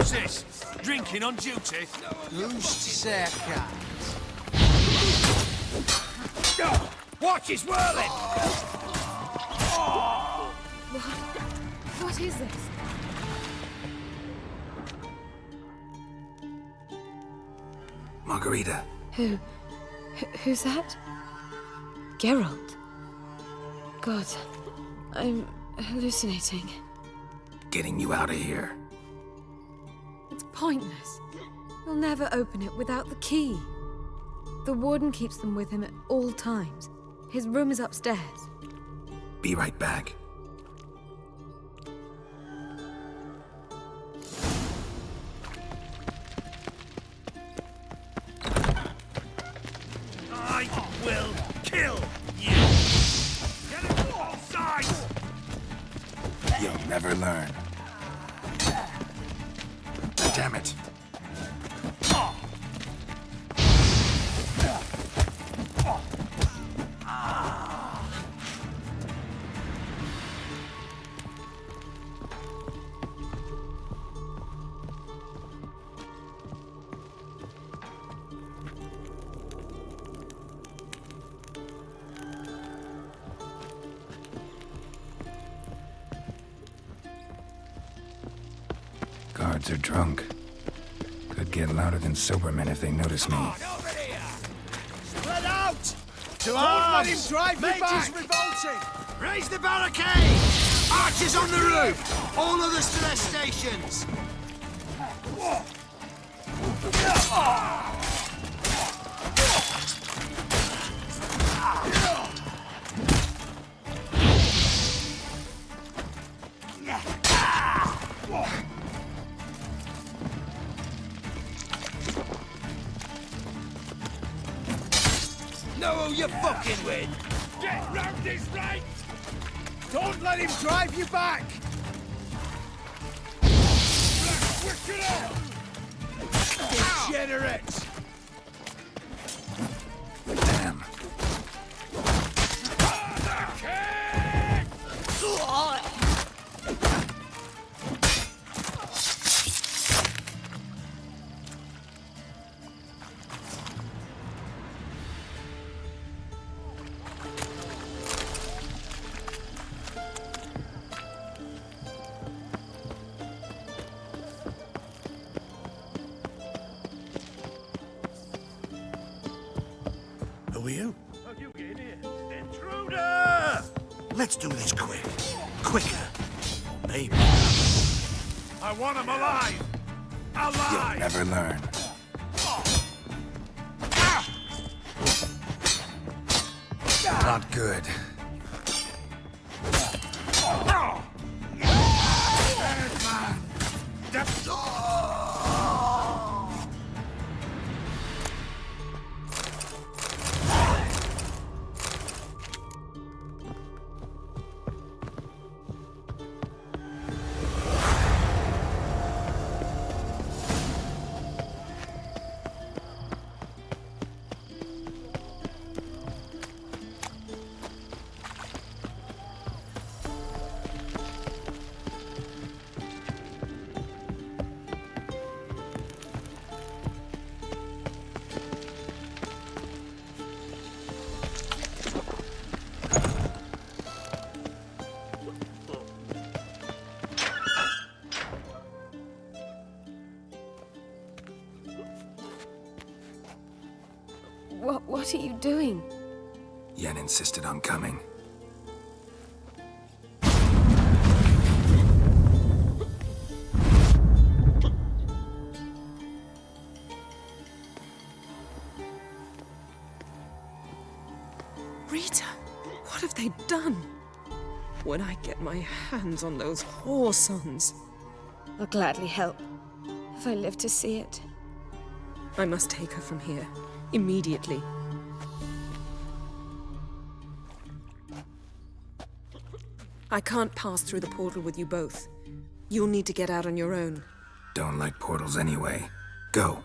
What's this? Drinking on duty? Who's to say I can't? Watch, it's whirling! What is this? Margarita. Who's that? Geralt. God, I'm hallucinating. Getting you out of here. It's pointless. You'll never open it without the key. The warden keeps them with him at all times. His room is upstairs. Be right back. I will kill you! Get it from all sides! You'll never learn. Damn it. Guards are drunk. Could get louder than sober men if they notice me. Spread out! To Don't arms! let him drive you Mate back! is revolting! Raise the barricade! Archers on the roof! All others to their stations! Know who you're fucking with! Get round his right! Don't let him drive you back! Degenerate! Damn. Who are you? How you get in here? Intruder! Let's do this quick. Quicker. Maybe. I want him alive! Alive! You'll never learn. Not good. Dead man! What are you doing? Yen insisted on coming. Rita, what have they done? When I get my hands on those whoresons. I'll gladly help, if I live to see it. I must take her from here, immediately. I can't pass through the portal with you both. You'll need to get out on your own. Don't like portals anyway. Go.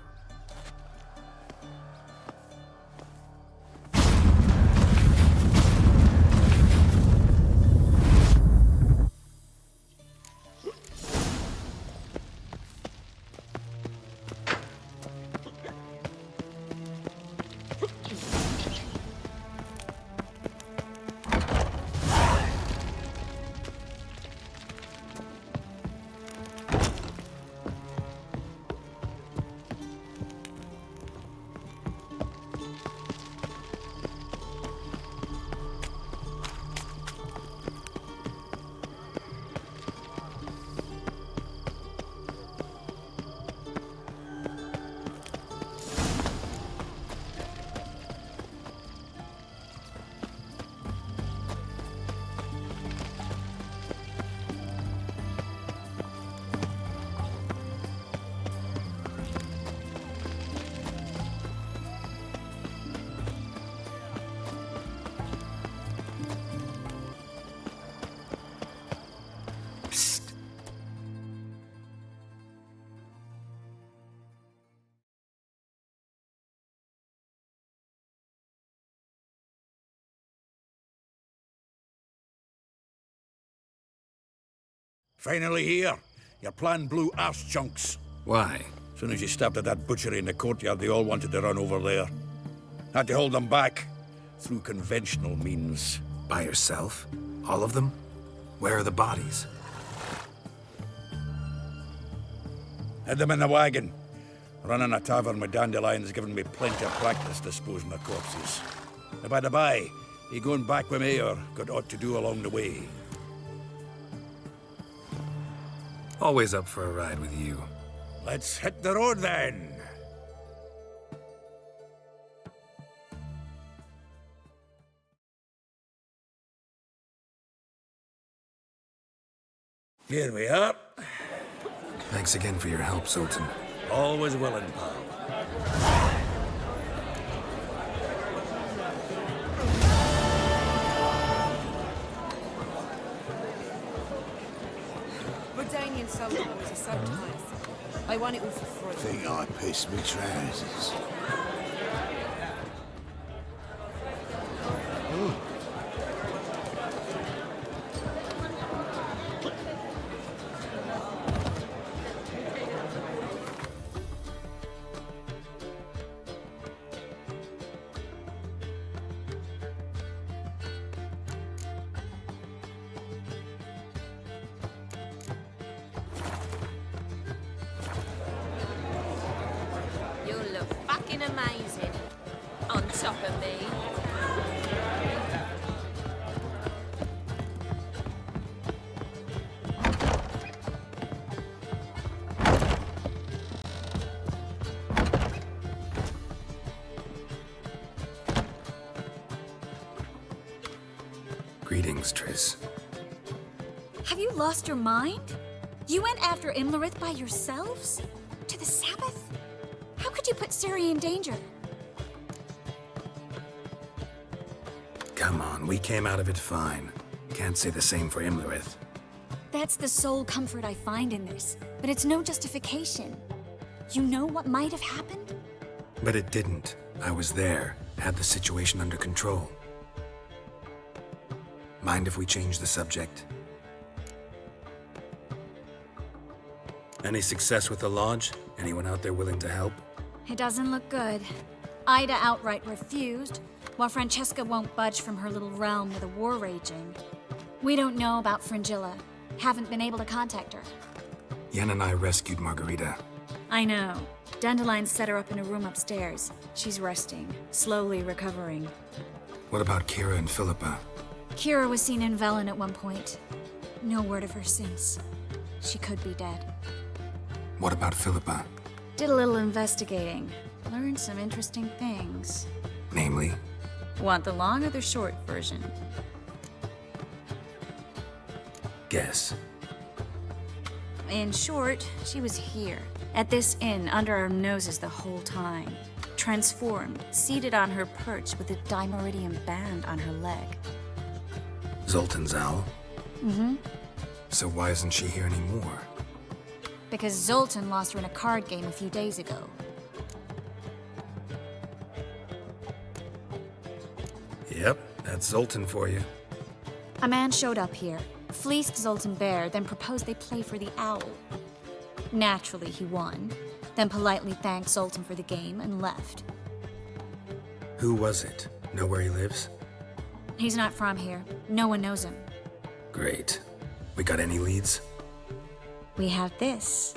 Finally here. Your plan blew arse chunks. Why? As soon as you stopped at that butchery in the courtyard, they all wanted to run over there. Had to hold them back. Through conventional means. By yourself? All of them? Where are the bodies? Had them in the wagon. Running a tavern with dandelions given me plenty of practice disposing of corpses. And by the by, you going back with me or got aught to do along the way? Always up for a ride with you. Let's hit the road then. Here we are. Thanks again for your help, Zoltan. Always willing, pal. Bordanian soda boys are so nice. I want it all for free. Think I pissed me trousers. You look fucking amazing. On top of me. Greetings, Triss. Have you lost your mind? You went after Imlerith by yourselves? To the Sabbath? How could you put Ciri in danger? Come on, we came out of it fine. Can't say the same for Imlerith. That's the sole comfort I find in this, but it's no justification. You know what might have happened? But it didn't. I was there, had the situation under control. Mind if we change the subject? Any success with the lodge? Anyone out there willing to help? It doesn't look good. Ida outright refused, while Francesca won't budge from her little realm with a war raging. We don't know about Fringilla. Haven't been able to contact her. Yen and I rescued Margarita. I know. Dandelion set her up in a room upstairs. She's resting, slowly recovering. What about Kira and Philippa? Kira was seen in Velen at one point. No word of her since. She could be dead. What about Philippa? Did a little investigating. Learned some interesting things. Namely? Want the long or the short version? Guess. In short, she was here, at this inn, under our noses the whole time. Transformed, seated on her perch with a dimeridium band on her leg. Zoltan's owl? Mm-hmm. So why isn't she here anymore? Because Zoltan lost her in a card game a few days ago. Yep, that's Zoltan for you. A man showed up here, fleeced Zoltan bare, then proposed they play for the owl. Naturally, he won, then politely thanked Zoltan for the game and left. Who was it? Know where he lives? He's not from here. No one knows him. Great. We got any leads? We have this.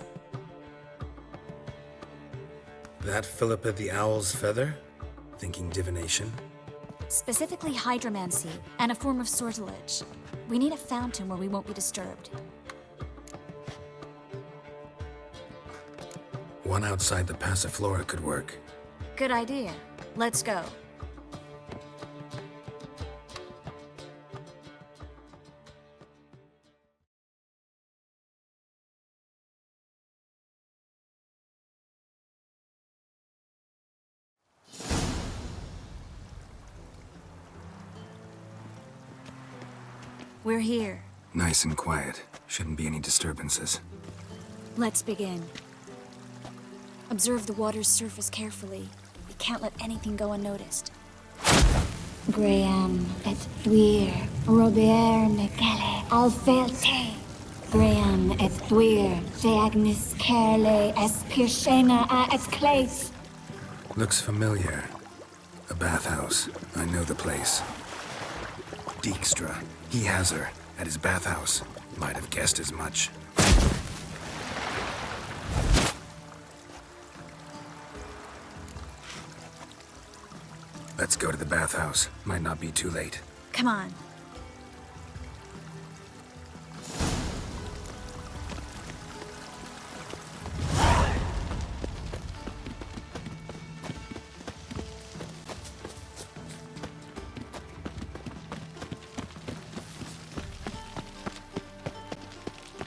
That Philippa the Owl's feather? Thinking divination? Specifically hydromancy and a form of sortilege. We need a fountain where we won't be disturbed. One outside the Passiflora could work. Good idea. Let's go. We're here. Nice and quiet. Shouldn't be any disturbances. Let's begin. Observe the water's surface carefully. We can't let anything go unnoticed. Graham et thuir, Robert Mekele, Alfelte. Graham Dwyr, deagnis kerle es pirshena a et clays. Looks familiar. A bathhouse. I know the place. Dijkstra. He has her. At his bathhouse. Might have guessed as much. Let's go to the bathhouse. Might not be too late. Come on.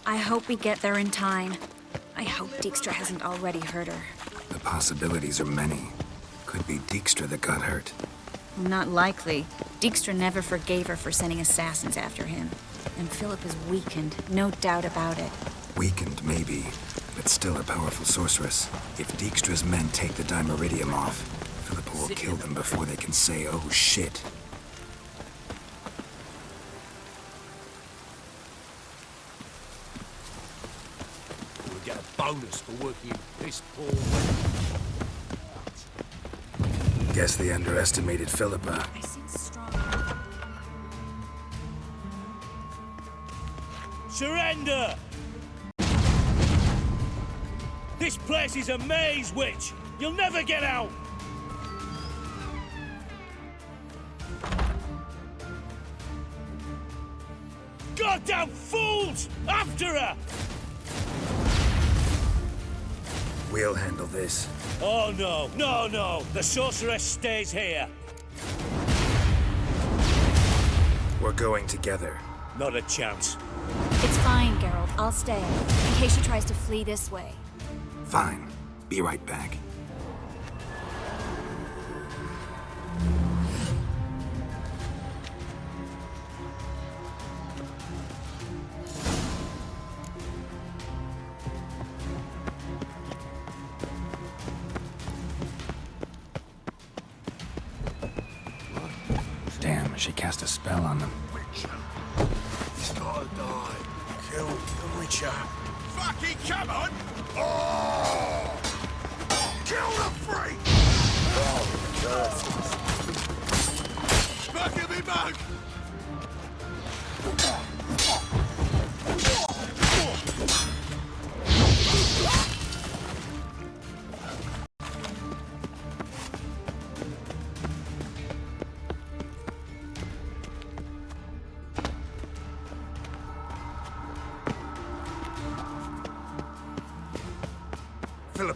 I hope we get there in time. I hope Dijkstra hasn't already hurt her. The possibilities are many. Could be Dijkstra that got hurt. Not likely. Dijkstra never forgave her for sending assassins after him. And Philip is weakened, no doubt about it. Weakened, maybe, but still a powerful sorceress. If Dijkstra's men take the Dimeridium off, Philippa will kill them before they can say, oh shit. We'll get a bonus for working this poor way. Guess they underestimated Philippa. Surrender! This place is a maze, witch! You'll never get out! Goddamn fools! After her! We'll handle this. Oh no, no, no! The sorceress stays here. We're going together. Not a chance. It's fine, Geralt. I'll stay, in case she tries to flee this way. Fine. Be right back. Damn, she cast a spell on them. He's gotta die. Kill the Witcher. Fucking come on! Oh! Kill the freak! Fucking me mug!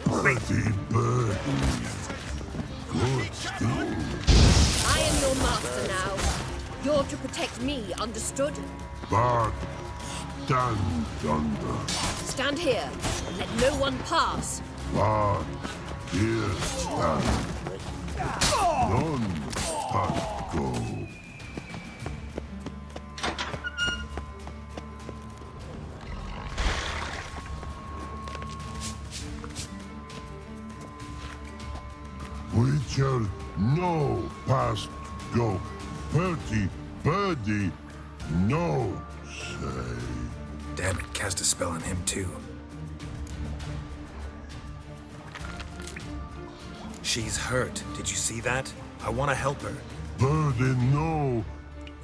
Pretty bird. Good school. I am your master now. You're to protect me, understood? But stand under. Stand here and let no one pass. But here stand. None can go. Witcher, no past go. Pretty birdie, no say. Damn it, cast a spell on him too. She's hurt. Did you see that? I want to help her. Birdie, no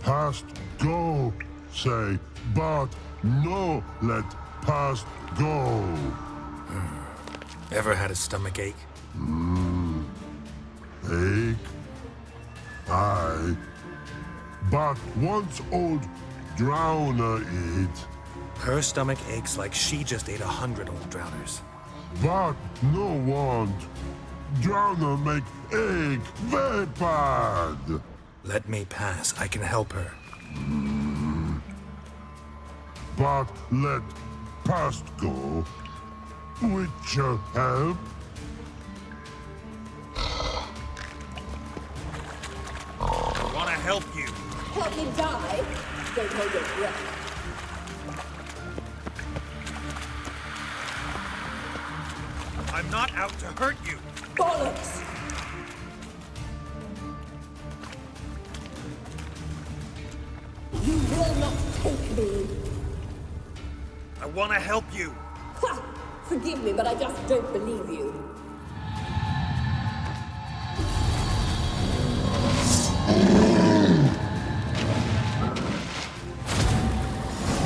past go say, but no let past go. Ever had a stomach ache? Ache? Aye. But once old drowner eat. Her stomach aches like she just ate 100 old drowners. But no want. Drowner make ache very bad. Let me pass. I can help her. But let past go. Witcher help. I want to help you. Help me die? Don't hold your breath. I'm not out to hurt you. Bollocks! You will not take me. I want to help you. Forgive me, but I just don't believe you.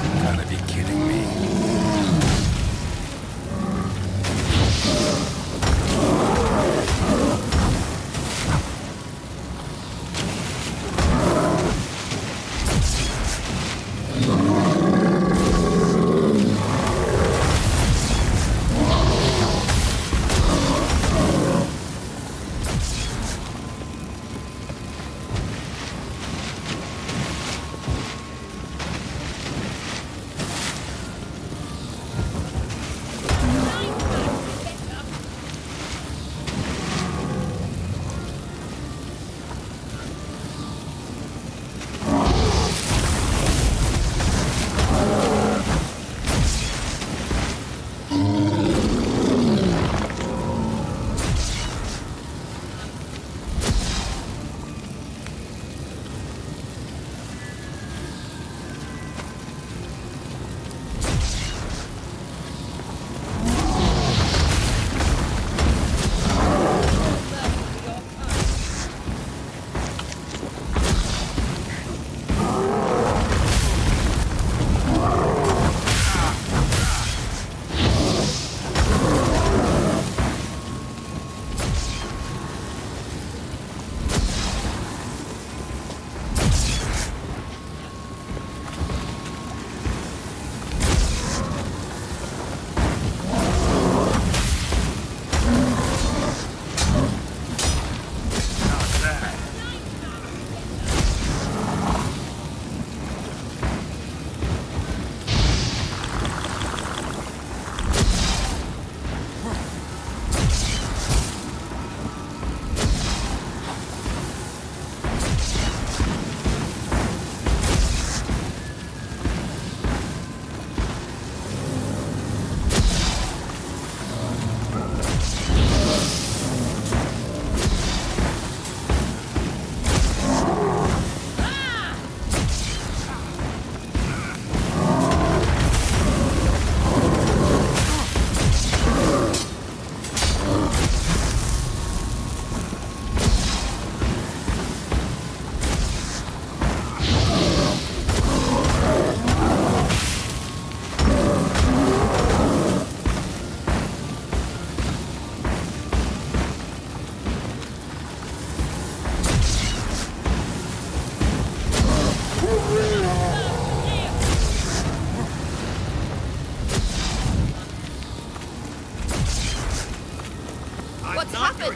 You gotta be kidding me.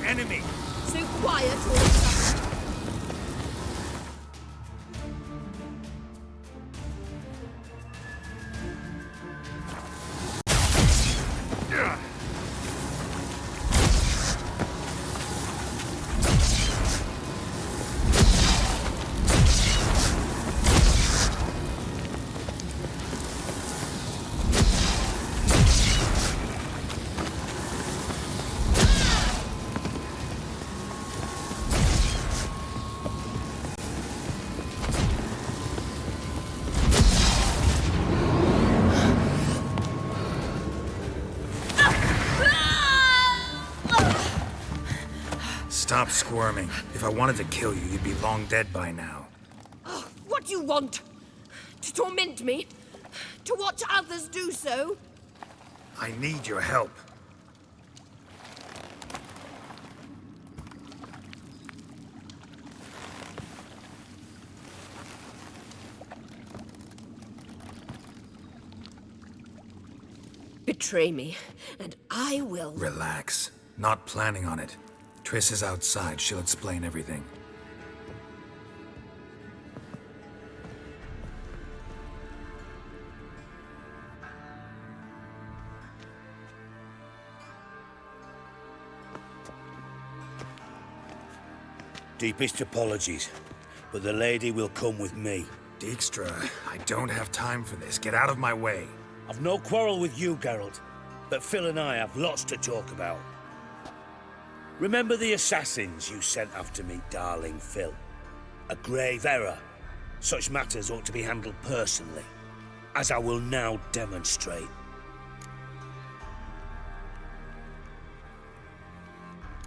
Enemy. So quiet all of a sudden. Stop squirming. If I wanted to kill you, you'd be long dead by now. Oh, what do you want? To torment me? To watch others do so? I need your help. Betray me, and I will... Relax. Not planning on it. Triss is outside. She'll explain everything. Deepest apologies, but the lady will come with me. Dijkstra, I don't have time for this. Get out of my way. I've no quarrel with you, Geralt, but Phil and I have lots to talk about. Remember the assassins you sent after me, darling Phil? A grave error. Such matters ought to be handled personally. as I will now demonstrate.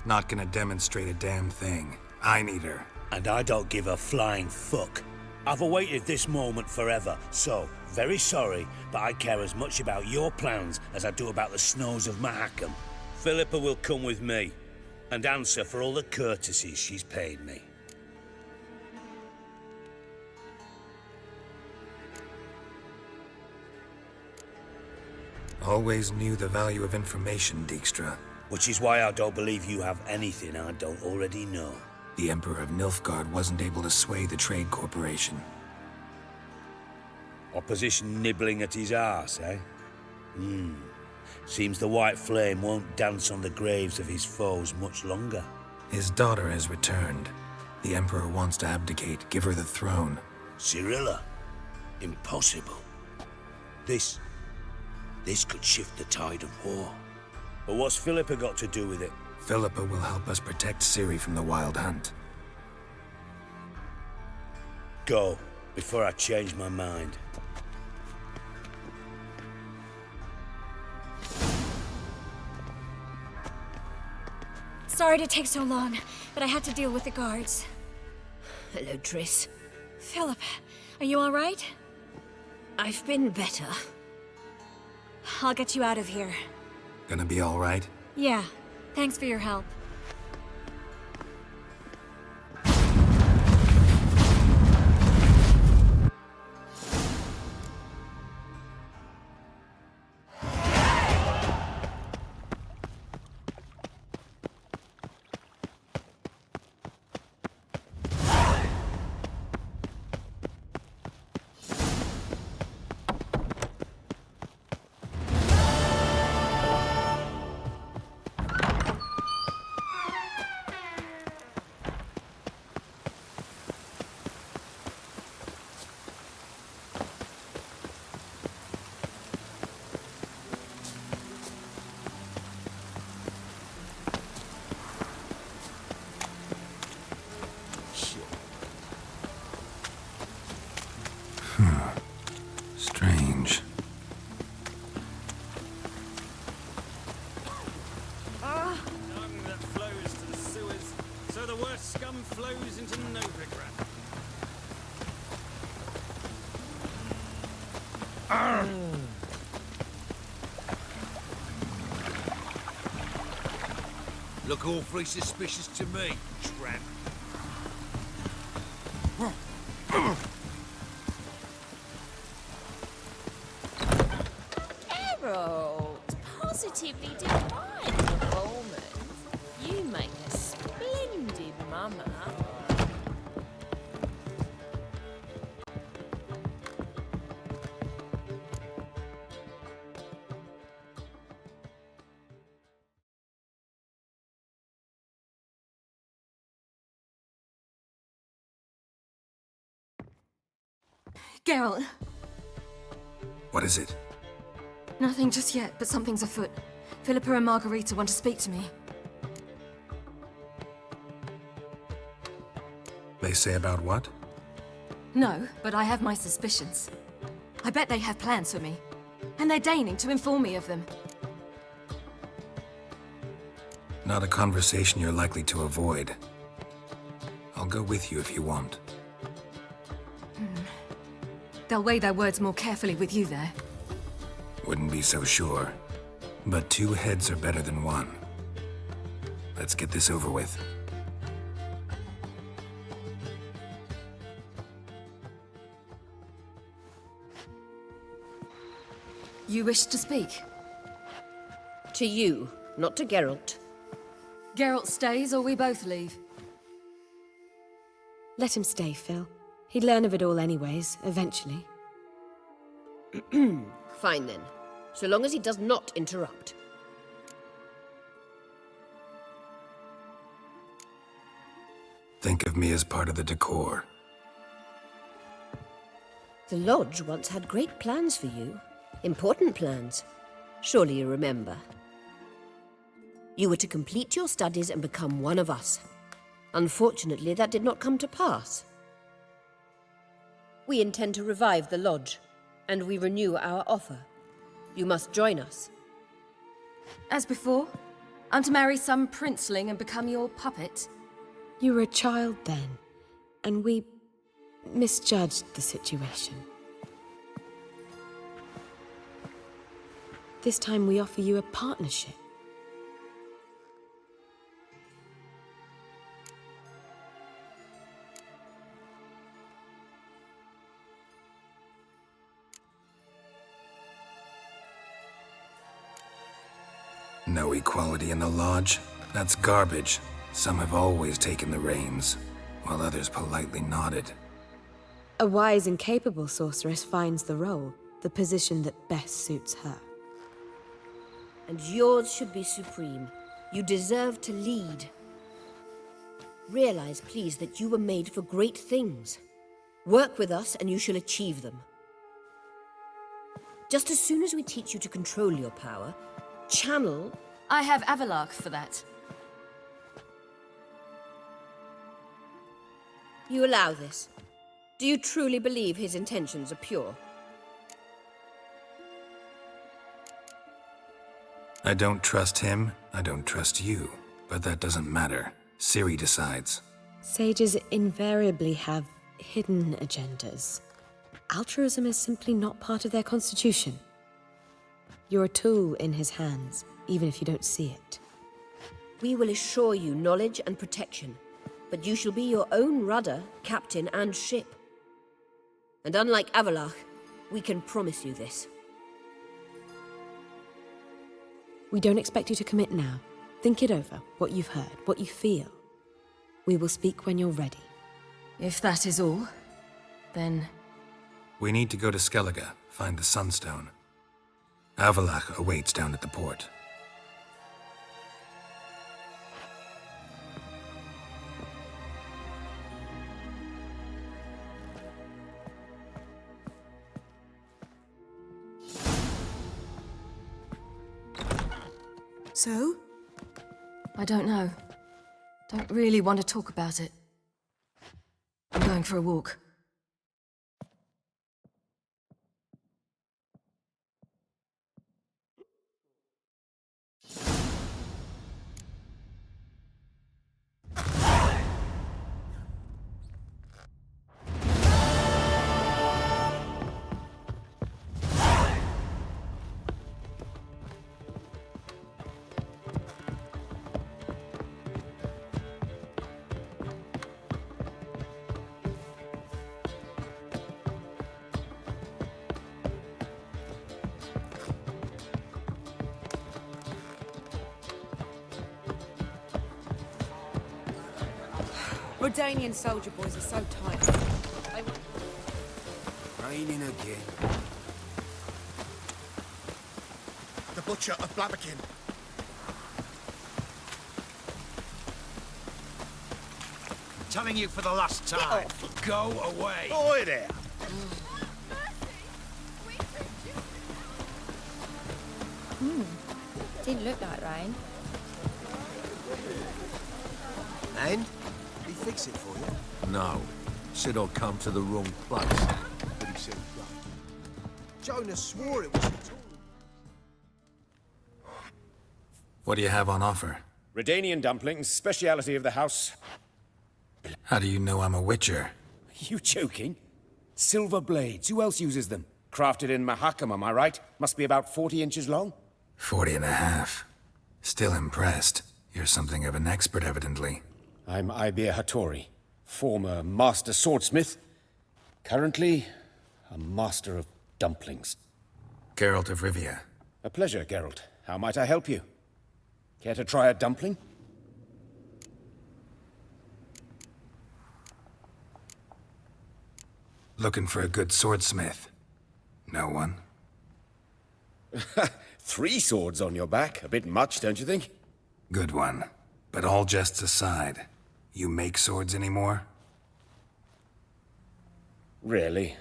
Not gonna demonstrate a damn thing. I need her. And I don't give a flying fuck. I've awaited this moment forever, so, very sorry, but I care as much about your plans as I do about the snows of Mahakam. Philippa will come with me, and answer for all the courtesies she's paid me. Always knew the value of information, Dijkstra. Which is why I don't believe you have anything I don't already know. The Emperor of Nilfgaard wasn't able to sway the Trade Corporation. Opposition nibbling at his arse, eh? Seems the White Flame won't dance on the graves of his foes much longer. His daughter has returned. The Emperor wants to abdicate, give her the throne. Cyrilla? Impossible. This could shift the tide of war. But what's Philippa got to do with it? Philippa will help us protect Ciri from the Wild Hunt. Go, before I change my mind. Sorry to take so long, but I had to deal with the guards. Hello, Triss. Philip, are you all right? I've been better. I'll get you out of here. Gonna be all right? Yeah, thanks for your help. Strange. Dung that flows to the sewers, so the worst scum flows into Novigrad. Look awfully suspicious to me, tramp. Geralt, positively divine performance. You make a splendid mama. Geralt, What is it? nothing just yet, but something's afoot. Philippa and Margarita want to speak to me. They say about what? No, but I have my suspicions. I bet they have plans for me. And they're deigning to inform me of them. Not a conversation you're likely to avoid. I'll go with you if you want. They'll weigh their words more carefully with you there. Wouldn't be so sure. But two heads are better than one. Let's get this over with. You wish to speak? To you, not to Geralt. Geralt stays or we both leave? Let him stay, Phil. He'd learn of it all anyways, eventually. Fine then, so long as he does not interrupt. Think of me as part of the decor. The Lodge once had great plans for you. Important plans. Surely you remember. You were to complete your studies and become one of us. Unfortunately, that did not come to pass. We intend to revive the Lodge. and we renew our offer. You must join us. As before? I'm to marry some princeling and become your puppet? You were a child then, and we misjudged the situation. This time we offer you a partnership. No equality in the lodge? That's garbage. Some have always taken the reins, while others politely nodded. A wise and capable sorceress finds the role, the position that best suits her. And yours should be supreme. You deserve to lead. Realize, please, that you were made for great things. Work with us and you shall achieve them. Just as soon as we teach you to control your power, channel... I have Avalark for that. You allow this? Do you truly believe his intentions are pure? I don't trust him, I don't trust you. But that doesn't matter. Ciri decides. Sages invariably have hidden agendas. Altruism is simply not part of their constitution. You're a tool in his hands, even if you don't see it. We will assure you knowledge and protection, but you shall be your own rudder, captain, and ship. And unlike Avalark, we can promise you this. We don't expect you to commit now. Think it over, what you've heard, what you feel. We will speak when you're ready. If that is all, then... We need to go to Skellige, find the Sunstone. Avalach awaits down at the port. So? I don't know. Don't really want to talk about it. I'm going for a walk. Redanian soldier boys are so tight. Raining again. The Butcher of Blaviken. Telling you for the last time. Go away. Oi there. Didn't look like rain. And? Did he fix it for you? No. Said I'd come to the wrong place. But he said no. Jonas swore it was... What do you have on offer? Redanian dumplings, speciality of the house. How do you know I'm a witcher? You joking? Silver blades, who else uses them? Crafted in Mahakam, am I right? Must be about 40 inches long? 40 and a half. Still impressed. You're something of an expert, evidently. I'm Ibir Hattori, former master swordsmith. Currently, a master of dumplings. Geralt of Rivia. A pleasure, Geralt. How might I help you? Care to try a dumpling? Looking for a good swordsmith. No one? 3 swords on your back. A bit much, don't you think? Good one. But all jests aside, you make swords anymore? Really.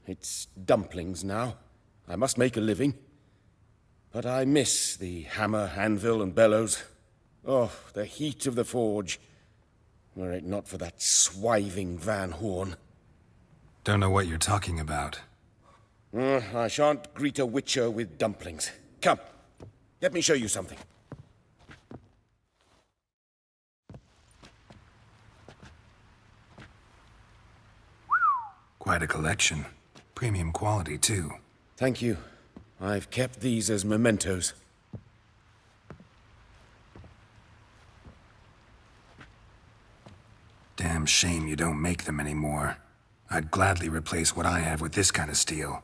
It's dumplings now. I must make a living. But I miss the hammer, anvil, and bellows. Oh, the heat of the forge. Were it not for that swiving Van Horn. Don't know what you're talking about. I shan't greet a witcher with dumplings. Come, let me show you something. Quite a collection. Premium quality, too. Thank you. I've kept these as mementos. Damn shame you don't make them anymore. I'd gladly replace what I have with this kind of steel.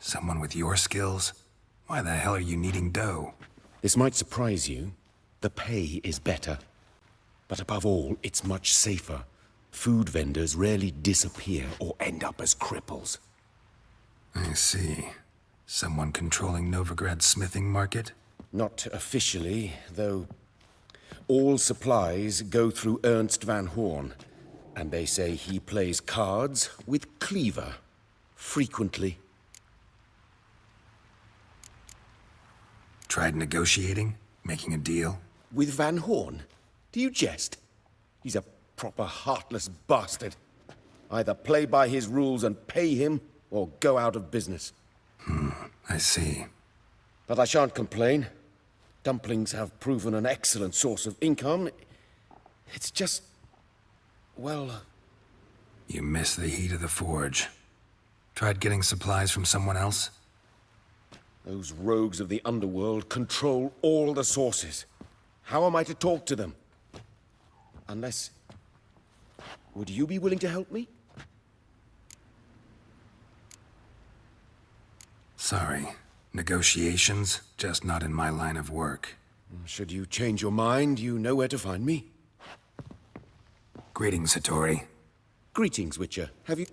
Someone with your skills? Why the hell are you needing dough? This might surprise you. The pay is better. But above all, it's much safer. Food vendors rarely disappear or end up as cripples. I see. Someone controlling Novigrad's smithing market? Not officially, though all supplies go through Ernst van Horn, and they say he plays cards with Cleaver, frequently. Tried negotiating? Making a deal? With Van Horn? Do you jest? He's a proper heartless bastard. Either play by his rules and pay him, or go out of business. I see. But I shan't complain. Dumplings have proven an excellent source of income. It's just, well... You miss the heat of the forge. Tried getting supplies from someone else? Those rogues of the underworld control all the sources. How am I to talk to them? Unless... Would you be willing to help me? Sorry. Negotiations, just not in my line of work. Should you change your mind, you know where to find me. Greetings, Hattori. Greetings, Witcher. Have you...